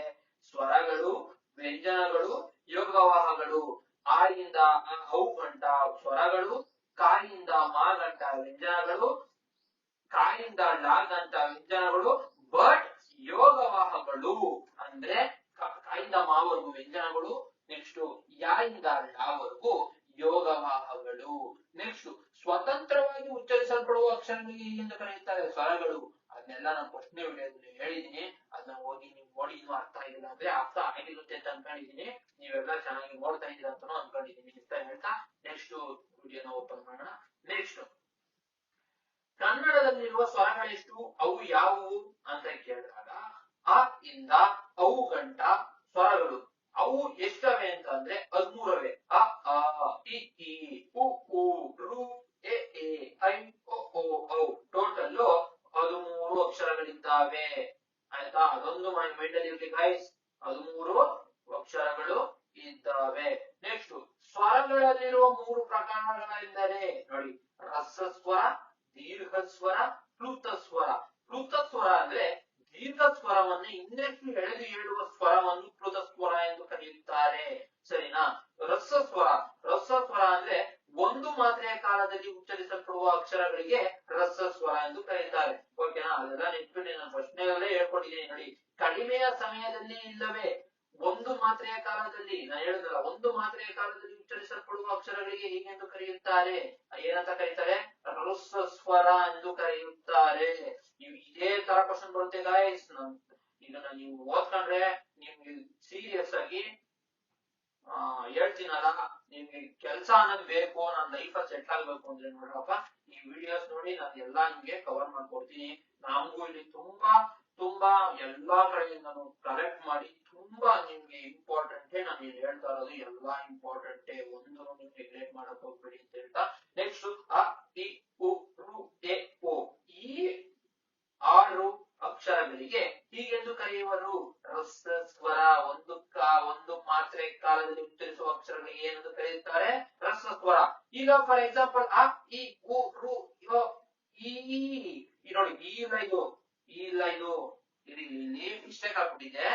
ಸ್ವರಗಳು, ವ್ಯಂಜನಗಳು, ಯೋಗವಾಹಗಳು. ಆ ಇಂದ ಔ ಗಂಟ ಸ್ವರಗಳು, ಕಾಯಿಂದ ಮಾ ಗಂಟ ವ್ಯಂಜನಗಳು, ಕಾಯಿಂದ ಲಾ ಗಂಟ ವ್ಯಂಜನಗಳು. ಬಟ್ ಯೋಗವಾಹಗಳು ಅಂದ್ರೆ ಕಾಯಿಂದ ಮಾವರೆಗೂ ವ್ಯಂಜನಗಳು. ನೆಕ್ಸ್ಟ್, ಯಾಯಿಂದ ಲಾವರೆಗೂ ಯೋಗವಾಹಗಳು. ನೆಕ್ಸ್ಟ್, ಸ್ವತಂತ್ರವಾಗಿ ಉಚ್ಚರಿಸಲ್ಪಡುವ ಅಕ್ಷರಗಳಿಗೆ ಎಂದು ಕರೆಯುತ್ತಾರೆ ಸ್ವರಗಳು. ಅದನ್ನೆಲ್ಲ ನಾನು ಫಸ್ಟ್ನೇ ವಿಡಿಯೋದಲ್ಲಿ ಹೇಳಿದೀನಿ. ಅದನ್ನ ಹೋಗಿ ನೀವು ನೋಡಿ, ಇನ್ನೂ ಅರ್ಥ ಆಗಿಲ್ಲ ಅಂದ್ರೆ ಅರ್ಥ ಆಗಿರುತ್ತೆ ಅಂತ ಅನ್ಕೊಂಡಿದೀನಿ. ನೀವೆಲ್ಲ ಚೆನ್ನಾಗಿ ನೋಡ್ತಾ ಇದ್ದೀರಾ ಅಂತಾನು ಅನ್ಕೊಂಡಿದೀನಿ ಅಂತ ಹೇಳ್ತಾ ನೆಕ್ಸ್ಟ್ ವಿಡಿಯೋನ ಓಪನ್ ಮಾಡೋಣ. ನೆಕ್ಸ್ಟ್, ಕನ್ನಡದಲ್ಲಿರುವ ಸ್ವರಗಳೆಷ್ಟು, ಅವು ಯಾವುವು ಅಂತ ಕೇಳಿದಾಗ ಅ ಇಂದ ಔ ಗಂಟ ಸ್ವರಗಳು ಅವು ಎಷ್ಟವೆ ಅಂತ ಅಂದ್ರೆ 13. ಅ ಆ ಇ ಈ ಉ ಊ ರು ಎ ಎ ಐ ಒ ಓ ಔ. ಟೋಟಲ್ 13 ಅಕ್ಷರಗಳಿದ್ದಾವೆ. ಆಯ್ತಾ? ಅದೊಂದು ಮೈಂಡ್ ಅಲ್ಲಿ ಇರ್ಲಿ ಗೈಸ್, 13 ಅಕ್ಷರಗಳು ಇದ್ದಾವೆ. ನೆಕ್ಸ್ಟ್, ಸ್ವರಗಳಲ್ಲಿರುವ 3 ಪ್ರಕಾರಗಳೆಂದರೆ ನೋಡಿ, ರಸಸ್ವರ, ದೀರ್ಘ ಸ್ವರ, ಪ್ಲುತ ಸ್ವರ. ಪ್ಲುತ ಸ್ವರ ಅಂದ್ರೆ ದೀರ್ಘ ಸ್ವರವನ್ನು ಇನ್ನಷ್ಟು ಎಳೆದು ಹೇಳುವ ಸ್ವರವನ್ನು ಪ್ಲುತ ಸ್ವರ ಎಂದು ಕರೆಯುತ್ತಾರೆ. ಸರಿನಾ? ರಸಸ್ವರ ಅಂದ್ರೆ ಒಂದು ಮಾತ್ರೆಯ ಕಾಲದಲ್ಲಿ ಉಚ್ಚರಿಸಲ್ಪಡುವ ಅಕ್ಷರಗಳಿಗೆ ರಸಸ್ವರ ಎಂದು ಕರೆಯುತ್ತಾರೆ. ಓಕೆನಾ? ಅದೆಲ್ಲ ನೆನಪಿಡಿ, ನಾನು ಪ್ರಶ್ನೆಗಳೇ ಹೇಳ್ಕೊಟ್ಟಿದ್ದೀನಿ. ನೋಡಿ, ಕಡಿಮೆಯ ಸಮಯದಲ್ಲಿ ಇಲ್ಲವೇ ಒಂದು ಮಾತ್ರೆಯ ಕಾಲದಲ್ಲಿ, ನಾನು ಹೇಳಿದ್ರಲ್ಲ, ಒಂದು ಮಾತ್ರೆಯ ಕಾಲದಲ್ಲಿ ಉಚ್ಚರಿಸಲ್ಪಡುವ ಅಕ್ಷರಗಳಿಗೆ ಹೀಗೆಂದು ಕರೆಯುತ್ತಾರೆ. ಏನಂತ ಕರೀತಾರೆ? ರಸಸ್ವರ ಎಂದು ಕರೆಯುತ್ತಾರೆ. ಇದೇ ತರ ಕ್ವಶನ್ ಬರುತ್ತೆ ಗಾಯ್ಸ್. ಇದನ್ನ ನೀವು ಓದ್ಕೊಂಡ್ರೆ ನಿಮ್ಗೆ ಸೀರಿಯಸ್ ಆಗಿ ಹೇಳ್ತೀನಲ್ಲ, ನಿಮ್ಗೆ ಕೆಲಸ ಅನ್ನೋದು ಬೇಕು, ನಾನು ಲೈಫ್ ಅಲ್ಲಿ ಸೆಟ್ಲ್ ಆಗ್ಬೇಕು ಅಂದ್ರೆ ನೋಡ್ರಪ್ಪ, ಈ ವಿಡಿಯೋಸ್ ನೋಡಿ ನಾನು ಎಲ್ಲಾ ನಿಮ್ಗೆ ಕವರ್ ಮಾಡ್ಕೊಡ್ತೀನಿ. ನಮಗೂ ಇಲ್ಲಿ ತುಂಬಾ ಎಲ್ಲಾ ಕಡೆಯಿಂದನು ಕಲೆಕ್ಟ್ ಮಾಡಿ ತುಂಬಾ ನಿಮ್ಗೆ ಇಂಪಾರ್ಟೆಂಟ್. ನಾನು ಇಲ್ಲಿ ಹೇಳ್ತಾ ಇರೋದು ಎಲ್ಲಾ ಇಂಪಾರ್ಟೆಂಟ್, ಒಂದು ನೀವು ನೆಗ್ಲೆಕ್ಟ್ ಮಾಡಕ್ ಹೋಗ್ಬೇಡಿ ಅಂತ ಹೇಳ್ತಾ ನೆಕ್ಸ್ಟ್, ಅ ಇ ಉ ರು ಎ ಓ. ಈ 6 ಅಕ್ಷರಗಳಿಗೆ ಹೀಗೆಂದು ಕರೆಯುವರು ರಸಸ್ವರ. ಒಂದು ಮಾತ್ರೆ ಕಾಲದಲ್ಲಿ ಉಚ್ಚರಿಸುವ ಅಕ್ಷರಗಳಿಗೆ ಏನೆಂದು ಕರೆಯುತ್ತಾರೆ? ರಸಸ್ವರ. ಈಗ ಫಾರ್ ಎಕ್ಸಾಂಪಲ್ ಅ ಇ ಉ ರು ಈ ನೋಡಿ, ಈ ಇಲ್ಲ ಇದು ಇಲ್ಲಿ ಮಿಸ್ಟೇಕ್ ಆಗ್ಬಿಟ್ಟಿದೆ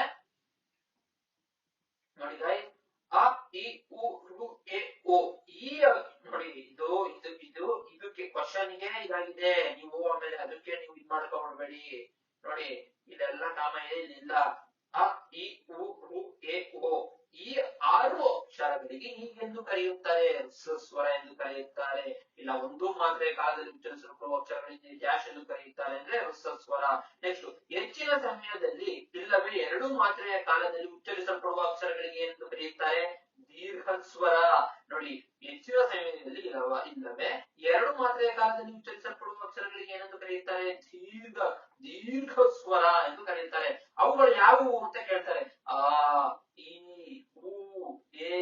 ನೋಡಿ ಗೈಸ್. ಅ ಇ ಉ ರು ಎ ಓ. ಈ ನೋಡಿ, ಇದಕ್ಕೆ ಕ್ವಶನ್ ಇದಾಗಿದೆ. ನೀವು ಆಮೇಲೆ ಅದಕ್ಕೆ ನೀವು ಇದ್ ಮಾಡ್ಕೊಂಡ್ಬೇಡಿ ನೋಡಿ, ಇದೆಲ್ಲ ಕಾಮ ಇಲ್ಲ. ಅ ಇ ಉ ಋ ಎ ಓ ಈ 6 ಅಕ್ಷರಗಳಿಗೆ ಹೀಗೆಂದು ಕರೆಯುತ್ತಾರೆ, ಸ್ವರ ಎಂದು ಕರೆಯುತ್ತಾರೆ. ಇಲ್ಲ ಒಂದು ಮಾತ್ರೆ ಕಾಲದಲ್ಲಿ ಉಚ್ಚರಿಸಲ್ಪಡುವ ಅಕ್ಷರಗಳಿಗೆ ಡ್ಯಾಶ್ ಎಂದು ಕರೆಯುತ್ತಾರೆ ಅಂದ್ರೆ ಸ್ವರ. ನೆಕ್ಸ್ಟ್ ಹೆಚ್ಚಿನ ಸಮಯದಲ್ಲಿ ಇಲ್ಲವೇ 2 ಮಾತ್ರೆಯ ಕಾಲದಲ್ಲಿ ಉಚ್ಚರಿಸಲ್ಪಡುವ ಅಕ್ಷರಗಳಿಗೆ ಏನೆಂದು ಕರೆಯುತ್ತಾರೆ, ದೀರ್ಘ ಸ್ವರ. ನೋಡಿ, ಹೆಚ್ಚಿನ ಸಮಯದಲ್ಲಿ ಇಲ್ಲವೇ 2 ಮಾತ್ರೆಯ ಕಾಲದಲ್ಲಿ ಉಚ್ಚರಿಸಲ್ಪಡುವ ಅಕ್ಷರಗಳಿಗೆ ಏನೆಂದು ಕರೆಯುತ್ತಾರೆ, ದೀರ್ಘ ಸ್ವರ ಎಂದು ಕರೆಯುತ್ತಾರೆ. ಅವುಗಳು ಯಾವುವು ಅಂತ ಕೇಳ್ತಾರೆ. ಆ ಇ ಉ ಎ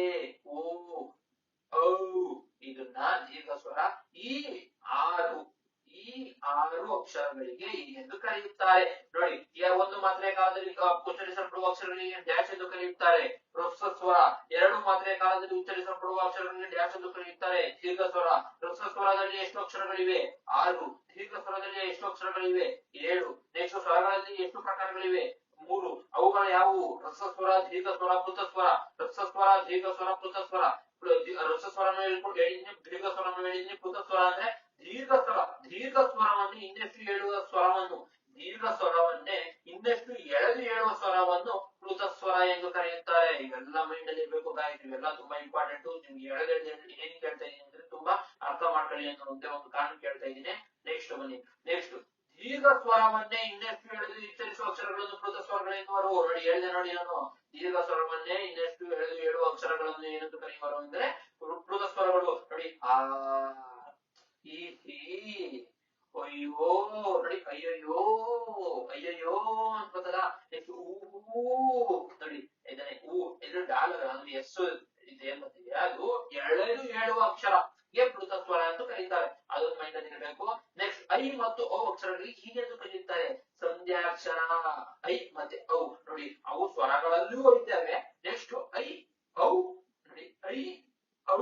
ಓ ಔ ಇದನ್ನ ದೀರ್ಘ ಸ್ವರ. ಈ 6 ಅಕ್ಷರಗಳಿಗೆ ಎಂದು ಕರೆಯುತ್ತಾರೆ. ನೋಡಿ, ಒಂದು ಮಾತ್ರೆಯ ಕಾಲದಲ್ಲಿ ಉಚ್ಚರಿಸಲ್ಪಡುವ ಅಕ್ಷರಗಳಿಗೆ ಡ್ಯಾಶ್ ಎಂದು ಕರೆಯುತ್ತಾರೆ, ಹ್ರಸ್ವ ಸ್ವರ. 2 ಮಾತ್ರೆಯ ಕಾಲದಲ್ಲಿ ಉಚ್ಚರಿಸಲ್ಪಡುವ ಅಕ್ಷರಗಳಿಗೆ ಡ್ಯಾಶ್ ಎಂದು ಕರೆಯುತ್ತಾರೆ, ದೀರ್ಘ ಸ್ವರ. ಹ್ರಸ್ವ ಸ್ವರದಲ್ಲಿ ಎಷ್ಟು ಅಕ್ಷರಗಳಿವೆ, 6. ದೀರ್ಘ ಸ್ವರದಲ್ಲಿ ಎಷ್ಟು ಅಕ್ಷರಗಳಿವೆ, 7. ನೆಕ್ಸ್ಟ್ ಸ್ವರಗಳಲ್ಲಿ ಎಷ್ಟು ಪ್ರಕಾರಗಳಿವೆ, 3. ಅವುಗಳು ಯಾವುವು, ಹ್ರಸ್ವ ಸ್ವರ, ದೀರ್ಘ ಸ್ವರ, ಪೃಥ ಸ್ವರ. ಹ್ರಸ್ವ ಸ್ವರ, ದೀರ್ಘ ಸ್ವರ, ಪೃಥ ಸ್ವರ. ಹ್ರಸ್ವ ಸ್ವರವನ್ನು ಹೇಳಿದ್ದೀನಿ, ದೀರ್ಘ ಸ್ವರವನ್ನು ಹೇಳಿದ್ದೀನಿ. ಪೃಥ ಸ್ವರ ಅಂದ್ರೆ ದೀರ್ಘ ಸ್ವರವನ್ನು ಇನ್ನೆಷ್ಟು ಹೇಳುವ ಸ್ವರವನ್ನು, ದೀರ್ಘ ಸ್ವರವನ್ನೇ ಇನ್ನೆಷ್ಟು ಎಳೆದು ಹೇಳುವ ಸ್ವರವನ್ನು ಪೃಥ ಸ್ವರ ಎಂದು ಕರೆಯುತ್ತಾರೆ. ಇವೆಲ್ಲ ಮೈಂಡ್ ಅಲ್ಲಿ ಇರಬೇಕು ಗಾಯತ್ರಿ, ಇವೆಲ್ಲ ತುಂಬಾ ಇಂಪಾರ್ಟೆಂಟ್. ನಿಮ್ಗೆ ಎಳೆದು ಏನ್ ಕೇಳ್ತಾ ಇದೀನಿ ಅಂದ್ರೆ ತುಂಬಾ ಅರ್ಥ ಮಾಡ್ಕೊಳ್ಳಿ ಅನ್ನೋ ಒಂದು ಕಾರಣ ಕೇಳ್ತಾ ಇದ್ದೀನಿ. ನೆಕ್ಸ್ಟ್ ಬನ್ನಿ. ನೆಕ್ಸ್ಟ್ ದೀರ್ಘ ಸ್ವರವನ್ನೇ ಇನ್ನೆಷ್ಟು ಎಳೆದು ಉಚ್ಚರಿಸುವ ಅಕ್ಷರಗಳನ್ನು ಪೃಥ ಸ್ವರಗಳೆಂದುವರು. ನೋಡಿ, ಹೇಳಿದೆ ನೋಡಿ ನಾನು, ದೀರ್ಘ ಸ್ವರವನ್ನೇ ಇನ್ನೆಷ್ಟು ಎಳೆದು ಹೇಳುವ ಅಕ್ಷರಗಳನ್ನು ಏನೆಂದು ಕರೆಯುವರು ಅಂದ್ರೆ ಪೃಥ ಸ್ವರಗಳು. ನೋಡಿ, ಆ ಈ ಅಯ್ಯೋ, ನೋಡಿ ಅಯ್ಯಯ್ಯೋ ಅಂತ ಬರ್ತದ. ನೋಡಿ ಇದನ್ನೇ ಇದು ಡಾಲರ್ ಅಂದ್ರೆ ಎಸ್ ಇದು ಏನ್ ಬರ್ತಿದೆ ಅದು ಎಳೆದು ಹೇಳುವ ಅಕ್ಷರ ಪೃಥ ಸ್ವರ ಎಂದು ಕರೀತಾರೆ. ಅದೊಂದು ಮೈಂಡ್ ಅಲ್ಲಿ ಇರಬೇಕು. ನೆಕ್ಸ್ಟ್ ಐ ಮತ್ತು ಔ ಅಕ್ಷರಗಳಿಗೆ ಹೀಗೆಂದು ಕರೆಯುತ್ತಾರೆ, ಸಂಧ್ಯಾಕ್ಷರ. ಐ ಮತ್ತೆ ಔ ನೋಡಿ, ಅವು ಸ್ವರಗಳಲ್ಲೂ ಇದ್ದಾವೆ. ನೆಕ್ಸ್ಟ್ ಐ ಔ ನೋಡಿ, ಐ ಔ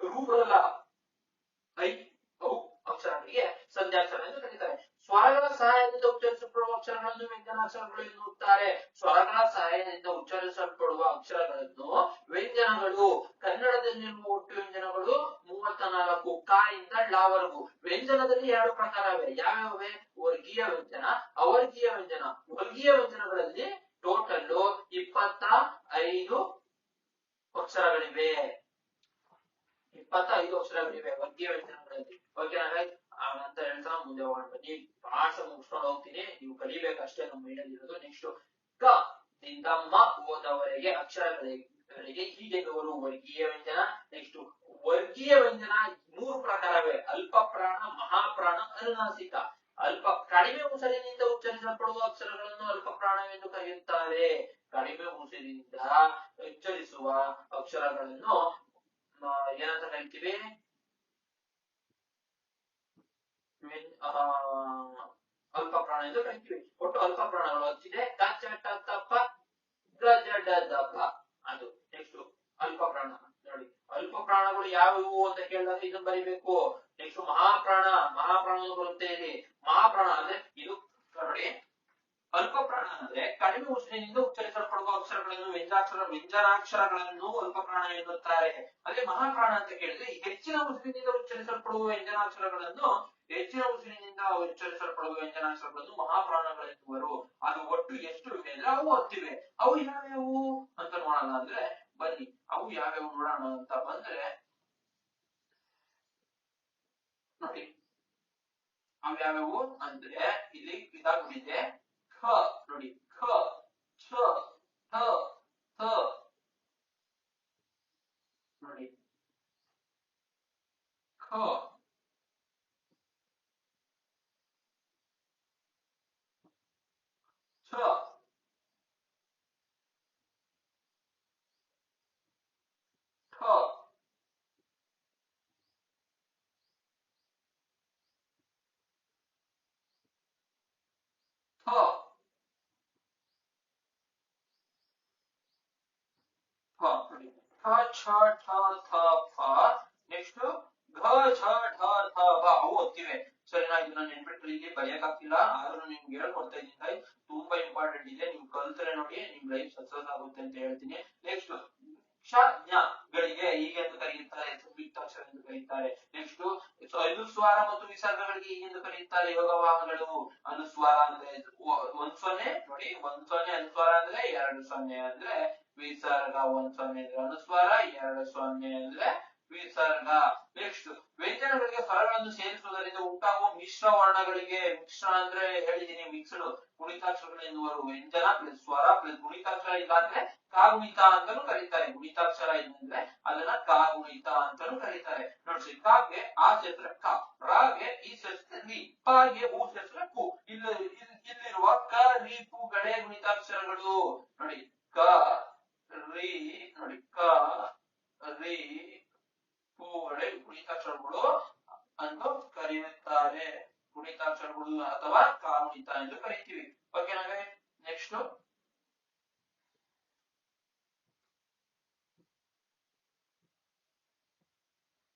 ರೂ ಬರಲ್ಲ, ಐ ಔ ಅಕ್ಷರಗಳಿಗೆ ಸಂಧ್ಯಾಕ್ಷರ ಎಂದು ಕರೀತಾರೆ. ಸ್ವರಗಳ ಸಹಾಯದಿಂದ ಉಚ್ಚರಿಸಲ್ಪಡುವ ಅಕ್ಷರಗಳನ್ನು ವ್ಯಂಜನಾಕ್ಷರಗಳು ಎನ್ನುತ್ತಾರೆ. ಸ್ವರಗಳ ಸಹಾಯದಿಂದ ಉಚ್ಚರಿಸಲ್ಪಡುವ ಅಕ್ಷರಗಳನ್ನು ವ್ಯಂಜನಗಳು. ಕನ್ನಡದಲ್ಲಿರುವ ಒಟ್ಟು ವ್ಯಂಜನಗಳು 34 ಕ ಇಂದ ಳವರೆಗೂ. ವ್ಯಂಜನದಲ್ಲಿ 2 ಪ್ರಕಾರವೇ, ಯಾವ್ಯಾವೇ, ವರ್ಗೀಯ ವ್ಯಂಜನ, ಅವರ್ಗೀಯ ವ್ಯಂಜನ. ವರ್ಗೀಯ ವ್ಯಂಜನಗಳಲ್ಲಿ ಟೋಟಲ್ 25 ಅಕ್ಷರಗಳಿವೆ. 25 ಅಕ್ಷರಗಳಿವೆ ವರ್ಗೀಯ ವ್ಯಂಜನಗಳಲ್ಲಿ. ಓಕೆನಾ ಗೈಸ್? ಅಂತ ಹೇಳ್ತಾ ಮುಂದೆ ಹೋಗೋಣ ಬನ್ನಿ. ಪಾಠ ಮುಗಿಸ್ಕೊಂಡು ಹೋಗ್ತೀನಿ, ನೀವು ಕಲಿಬೇಕಷ್ಟೇ ನಮ್ಮ ಮೈಂಡಲ್ಲಿ ಇರೋದು. ನೆಕ್ಸ್ಟ್ ಕ ದಿಂದ ಮ ಓದವರೆಗೆ ಅಕ್ಷರಗಳಿಗೆ ಹೀಗೆ ಬರುವ ವರ್ಗೀಯ ವ್ಯಂಜನ. ನೆಕ್ಸ್ಟ್ ವರ್ಗೀಯ ವ್ಯಂಜನ 3 ಪ್ರಕಾರವೇ, ಅಲ್ಪ ಪ್ರಾಣ, ಮಹಾಪ್ರಾಣ, ಅನುನಾಸಿಕ. ಕಡಿಮೆ ಉಸಿರಿನಿಂದ ಉಚ್ಚರಿಸಲ್ಪಡುವ ಅಕ್ಷರಗಳನ್ನು ಅಲ್ಪ ಪ್ರಾಣವೆಂದು ಕರೆಯುತ್ತಾರೆ. ಕಡಿಮೆ ಉಸಿರಿನಿಂದ ಉಚ್ಚರಿಸುವ ಅಕ್ಷರಗಳನ್ನು ಏನಂತ ಕರಿತೀವಿ, ಅಲ್ಪ ಪ್ರಾಣ ಎಂದು ಕರಿತೀವಿ. ಒಟ್ಟು ಅಲ್ಪ ಪ್ರಾಣಗಳು ಹಚ್ಚಿದೆ, ಕಚಟತಪ ಗಜಡದಪ ಅದು. ನೆಕ್ಸ್ಟ್ ಅಲ್ಪ ಪ್ರಾಣ. ನೋಡಿ, ಅಲ್ಪ ಪ್ರಾಣಗಳು ಯಾವುವು ಅಂತ ಕೇಳಿದಾಗ ಇದನ್ನ ಬರಿಬೇಕು. ನೆಕ್ಸ್ಟ್ ಮಹಾಪ್ರಾಣ ಬರುತ್ತೆ ಇಲ್ಲಿ. ಮಹಾಪ್ರಾಣ ಅಂದ್ರೆ ಇದು ನೋಡಿ, ಅಲ್ಪ ಪ್ರಾಣ ಅಂದ್ರೆ ಕಡಿಮೆ ಉಸಿರಿನಿಂದ ಉಚ್ಚರಿಸಲ್ಪಡುವ ಅಕ್ಷರಗಳನ್ನು ವ್ಯಂಜನಾಕ್ಷರಗಳನ್ನು ಅಲ್ಪ ಪ್ರಾಣ ಎನ್ನುತ್ತಾರೆ. ಅದೇ ಮಹಾಪ್ರಾಣ ಅಂತ ಕೇಳಿದ್ರೆ ಹೆಚ್ಚಿನ ಉಸಿರಿನಿಂದ ಉಚ್ಚರಿಸಲ್ಪಡುವ ವ್ಯಂಜನಾಕ್ಷರಗಳನ್ನು ಮಹಾಪ್ರಾಣಗಳೆನ್ನುವರು. ಅದು ಒಟ್ಟು ಎಷ್ಟು ಇವೆ ಅಂದ್ರೆ ಅವು 10 ಇವೆ. ಅವು ಯಾವ್ಯಾವು ಅಂತ ನೋಡೋಣ ಅಂದ್ರೆ ಬನ್ನಿ, ಅವು ಯಾವ್ಯಾವು ನೋಡೋಣ ಅಂತ ಬಂದ್ರೆ ನೋಡಿ, ಅವು ಯಾವ್ಯಾವು ಅಂದ್ರೆ ಇಲ್ಲಿ ಇದಾಗ್ಬಿಟ್ಟಿದೆ. ಖ ನೋಡಿ, ಖ ಛ ಠ ಥ ನೋಡಿ, ಖ ಛ ಠ ಥ ನೋಡಿ, ಠ ಛ ಠ ಥ ಫ. ನೆಕ್ಸ್ಟ್ ಘ ಝ ಢ ಥ ಬ. ಅವು ಓದ್ತಿವೆ. ಸರಿನಾ? ಇದನ್ನ ನೆನ್ಪಿಟ್ಕೊಳ್ಳಿ, ಇಲ್ಲಿ ಬರೆಯಕ್ಕಾಗ್ತಿಲ್ಲ ಆದ್ರೂ ನಿಮ್ಗೆ ಹೇಳ್ಕೊಡ್ತಾ ಇದ್ದೀನಿ. ತುಂಬಾ ಇಂಪಾರ್ಟೆಂಟ್ ಇದೆ, ನೀವು ಕಲ್ತ್ರೆ ನೋಡಿ ನಿಮ್ ಲೈಫ್ ಸಕ್ಸಸ್ ಆಗುತ್ತೆ ಅಂತ ಹೇಳ್ತೀನಿ. ನೆಕ್ಸ್ಟ್ ಕ್ಷ ಜ್ಞ ಗಳಿಗೆ ಹೀಗೆಂದು ಕರೆಯುತ್ತಾರೆ, ಸಂಯುಕ್ತಾಕ್ಷರ ಎಂದು ಕರೆಯುತ್ತಾರೆ. ನೆಕ್ಸ್ಟ್ ಅನುಸ್ವಾರ ಮತ್ತು ವಿಸರ್ಗಗಳಿಗೆ ಹೀಗೆಂದು ಕರೆಯುತ್ತಾರೆ, ಯೋಗವಾಹಗಳು. ಅನುಸ್ವಾರ ಅಂದ್ರೆ ಒಂದ್ ಸೊನ್ನೆ ನೋಡಿ, ಒಂದ್ ಸೊನ್ನೆ ಅನುಸ್ವಾರ ಅಂದ್ರೆ, 2 ಸೊನ್ನೆ ಅಂದ್ರೆ ವಿಸರ್ಗ. 1 ಸೊನ್ನೆ ಅಂದ್ರೆ ಅನುಸ್ವಾರ, 2 ಸೊನ್ನೆ ಅಂದ್ರೆ ವಿಸರ್ಗ. ನೆಕ್ಸ್ಟ್ ವ್ಯಂಜನಗಳಿಗೆ ಸ್ವರಗಳನ್ನು ಸೇರಿಸುವುದರಿಂದ ಉಂಟಾಗುವ ಮಿಶ್ರ ವರ್ಣಗಳಿಗೆ, ಮಿಶ್ರ ಅಂದ್ರೆ ಹೇಳಿದೀನಿ ಮಿಕ್ಸ್ಡ್, ಗುಣಿತಾಕ್ಷರಗಳು ಎನ್ನುವರು. ವ್ಯಂಜನ ಪ್ಲಸ್ ಸ್ವರ ಪ್ಲಸ್ ಗುಣಿತಾಕ್ಷರ ಇಲ್ಲಾಂದ್ರೆ ಕಾಗುಣಿತ ಅಂತಾನೂ ಕರೀತಾರೆ. ಗುಣಿತಾಕ್ಷರ ಇದ್ರೆ ಅದನ್ನ ಕಾಗುಣಿತ ಅಂತಾನೂ ಕರೀತಾರೆ. ನೋಡಿ, ಕಾಗೆ ಆ ಶಸ್ತ್ರ ಕ, ರಾಗೆ ಈ ಶಸ್ತ್ರ ರಿ, ಪಾಗೆ ಹೂ ಶಸ್ತ್ರ ಕು. ಇಲ್ಲಿರುವ ಕ ರಿ ಪು ಗಳೆ ಗುಣಿತಾಕ್ಷರಗಳು. ನೋಡಿ ಕ ರಿ, ನೋಡಿ ಕ ರಿ ಪು ಗಳೆ ಗುಣಿತಾಕ್ಷರಗಳು ಅಂತ ಕರೆಯುತ್ತಾರೆ. ಗುಣಿತಾಕ್ಷರಗಳು ಅಥವಾ ಕಾಗುಣಿತ ಎಂದು ಕರಿತೀವಿ. ಓಕೆನಾ? ನೆಕ್ಸ್ಟ್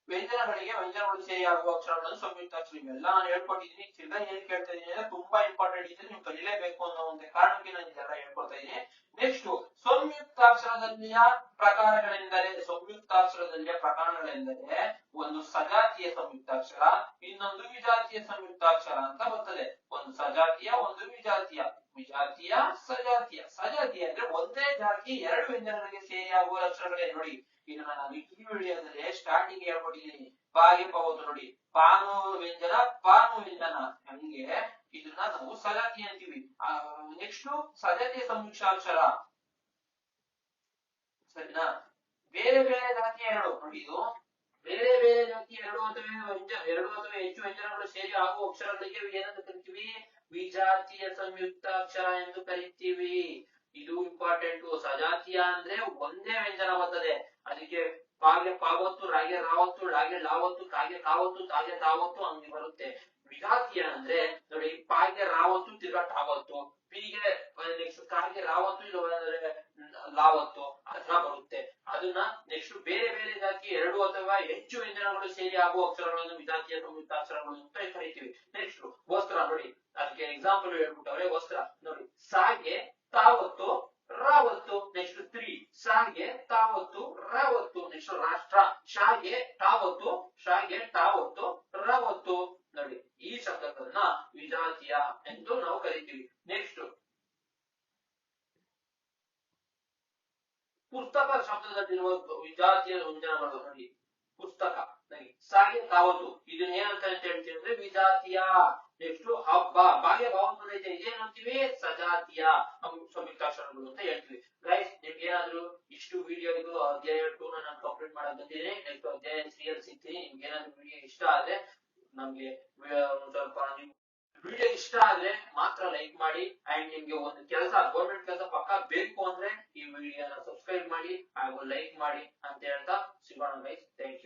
ವ್ಯಂಜನಗಳಿಗೆ ವ್ಯಂಜನಗಳು ಸೇರಿಯಾಗುವ ಅಕ್ಷರಗಳನ್ನು ಸಂಯುಕ್ತಾಕ್ಷರ. ಇವೆಲ್ಲ ನಾನು ಹೇಳ್ಕೊಟ್ಟಿದ್ದೀನಿ. ತಿರ್ಗಾ ಏನ್ ಕೇಳ್ತಾ ಇದೀನಿ ಅಂದ್ರೆ ತುಂಬಾ ಇಂಪಾರ್ಟೆಂಟ್ ಇದೆ, ನೀವು ಕಲಿಲೇಬೇಕು ಅನ್ನೋ ಒಂದು ಕಾರಣಕ್ಕೆ ನಾನು ಇದೆಲ್ಲ ಹೇಳ್ಕೊಡ್ತಾ ಇದ್ದೀನಿ. ನೆಕ್ಸ್ಟ್ ಸಂಯುಕ್ತಾಕ್ಷರದಲ್ಲಿಯ ಪ್ರಕಾರಗಳೆಂದರೆ, ಸಂಯುಕ್ತಾಕ್ಷರದಲ್ಲಿಯ ಪ್ರಕಾರಗಳೆಂದರೆ ಒಂದು ಸಜಾತಿಯ ಸಂಯುಕ್ತಾಕ್ಷರ, ಇನ್ನೊಂದು ವಿಜಾತಿಯ ಸಂಯುಕ್ತಾಕ್ಷರ ಅಂತ ಬರ್ತದೆ. ಒಂದು ಸಜಾತಿಯ, ಒಂದು ವಿಜಾತಿಯ. ವಿಜಾತಿಯ, ಸಜಾತಿಯ. ಸಜಾತಿಯ ಅಂದ್ರೆ ಒಂದೇ ಜಾತಿ ಎರಡು ವ್ಯಂಜನಗಳಿಗೆ ಸೇರಿಯಾಗುವ ಅಕ್ಷರಗಳೇ. ನೋಡಿ, ಇದನ್ನ ನಾನು ಈ ವಿಡಿಯೋದಲ್ಲಿ ಸ್ಟಾರ್ಟಿಂಗ್ ಹೇಳ್ಕೊಟ್ಟಿದ್ದೀನಿ. ಪಾಗೆ ಪವತ್ತು ನೋಡಿ, ಪಾನು ವ್ಯಂಜನ, ಪಾನು ವ್ಯಂಜನ. ಹಂಗೆ ಇದನ್ನ ನಾವು ಸಜಾತಿ ಅಂತೀವಿ. ನೆಕ್ಸ್ಟ್ ಸಜಾತಿಯ ಸಂಯುಕ್ತಾಕ್ಷರ, ಸರಿನಾ? ಬೇರೆ ಬೇರೆ ಜಾತಿಯ ಎರಡು. ನೋಡಿ, ಇದು ಬೇರೆ ಬೇರೆ ಜಾತಿಯ ಎರಡು ಅಥವಾ ಹೆಚ್ಚು ವ್ಯಂಜನಗಳು ಸೇರಿ ಆಗುವ ಅಕ್ಷರಗಳಿಗೆ ಏನಂತ ಕರಿತೀವಿ? ವಿಜಾತಿಯ ಸಂಯುಕ್ತಾಕ್ಷರ ಎಂದು ಕರಿತೀವಿ. ಇದು ಇಂಪಾರ್ಟೆಂಟ್. ಸಜಾತಿಯ ಅಂದ್ರೆ ಒಂದೇ ವ್ಯಂಜನ ಬರ್ತದೆ, ಅದಕ್ಕೆ ಪಾಗೆ ಪಾವತ್ತು, ರಾಗೆ ರಾವತ್ತು, ಳಾಗೆ ಲಾವತ್ತು, ಕಾಗೆ ಕಾವತ್ತು, ತಾಗೆ ತಾವತ್ತು ಹಂಗೆ ಬರುತ್ತೆ. ವಿಜಾತಿಯ ಅಂದ್ರೆ ನೋಡಿ, ಪಾಗೆ ರಾವತ್ತು ತಿರ್ಗಾ ಟಾವತ್ತು, ಪೀಗೆ ನೆಕ್ಸ್ಟ್ ಕಾಗೆ ರಾವತ್ತು, ಇದು ಲಾವತ್ತು ಅದ್ರ ಬರುತ್ತೆ. ಅದನ್ನ ನೆಕ್ಸ್ಟ್ ಬೇರೆ ಬೇರೆ ಜಾತಿಯ ಎರಡು ಅಥವಾ ಹೆಚ್ಚು ವ್ಯಂಜನಗಳು ಸೇರಿ ಆಗುವ ಅಕ್ಷರಗಳನ್ನು ವಿಜಾತಿಯ ಸಂಯುಕ್ತಾಕ್ಷರಗಳು ಅಂತ ಕರಿತೀವಿ. ನೆಕ್ಸ್ಟ್ ವಸ್ತ್ರ ನೋಡಿ, ಅದಕ್ಕೆ ಎಕ್ಸಾಂಪಲ್ ಹೇಳ್ಬಿಟ್ಟವ್ರೆ. ವಸ್ತ್ರ ನೋಡಿ, ಸಾಗೆ ತಾವತ್ತು ರಾವತ್ತು. ನೆಕ್ಸ್ಟ್ ಸ್ತ್ರೀ, ಶಾಗೆ ತಾವತ್ತು ರಾವತ್ತು. ನೆಕ್ಸ್ಟ್ ರಾಷ್ಟ್ರ, ಶಾಗೆ ತಾವತ್ತು, ಶಾಗೆ ತಾವತ್ತು ರಾವತ್ತು. ನೋಡಿ, ಈ ಶಬ್ದಗಳನ್ನ ವಿಜಾತಿಯ ಎಂದು ನಾವು ಕರಿತೀವಿ. ನೆಕ್ಸ್ಟ್ ಪುಸ್ತಕ ಶಬ್ದದಲ್ಲಿರುವ ವಿಜಾತಿಯ ವ್ಯಂಜನಗಳು. ನೋಡಿ, ಪುಸ್ತಕ, ಸಾಗೆ ತಾವತ್ತು, ಇದನ್ನ ಏನಂತ ಹೇಳ್ತೀವಿ ಅಂದ್ರೆ ವಿಜಾತಿಯ. ನೆಕ್ಸ್ಟ್ ಹಬ್ಬ, ಬಾಗೆ ಭಾವ ಇದೆ, ಇದೇನಂತೀವಿ? ಸಜಾತಿಯ ಸಂಯುಕ್ತಾಕ್ಷರಗಳು ಅಂತ ಹೇಳ್ತೀವಿ. ಗೈಸ್, ನಿಮ್ಗೆ ಏನಾದ್ರು ಇಷ್ಟು ವಿಡಿಯೋ ಇದು ಅಧ್ಯಾಯ 2 ನಾನು ಕಂಪ್ಲೀಟ್ ಮಾಡಕ್ ಬಂದಿದ್ದೀನಿ. ನೆಕ್ಸ್ಟ್ ಅಧ್ಯಾಯ 3 ಅಲ್ಲಿ ಸಿಗ್ತೀನಿ. ನಿಮ್ಗೆ ಏನಾದ್ರು ವಿಡಿಯೋ ಇಷ್ಟ ಆದ್ರೆ, ನಮ್ಗೆ ಸ್ವಲ್ಪ ವಿಡಿಯೋ ಇಷ್ಟ ಆದ್ರೆ ಮಾತ್ರ ಲೈಕ್ ಮಾಡಿ. ಅಂಡ್ ನಿಮ್ಗೆ ಒಂದು ಕೆಲಸ, ಗೌರ್ಮೆಂಟ್ ಕೆಲಸ ಪಕ್ಕ ಬೇಕು ಅಂದ್ರೆ ಈ ವಿಡಿಯೋನ ಸಬ್ಸ್ಕ್ರೈಬ್ ಮಾಡಿ ಹಾಗೂ ಲೈಕ್ ಮಾಡಿ ಅಂತ ಹೇಳ್ತಾ ಸಿಗೋಣ ಗೈಸ್. Thank you.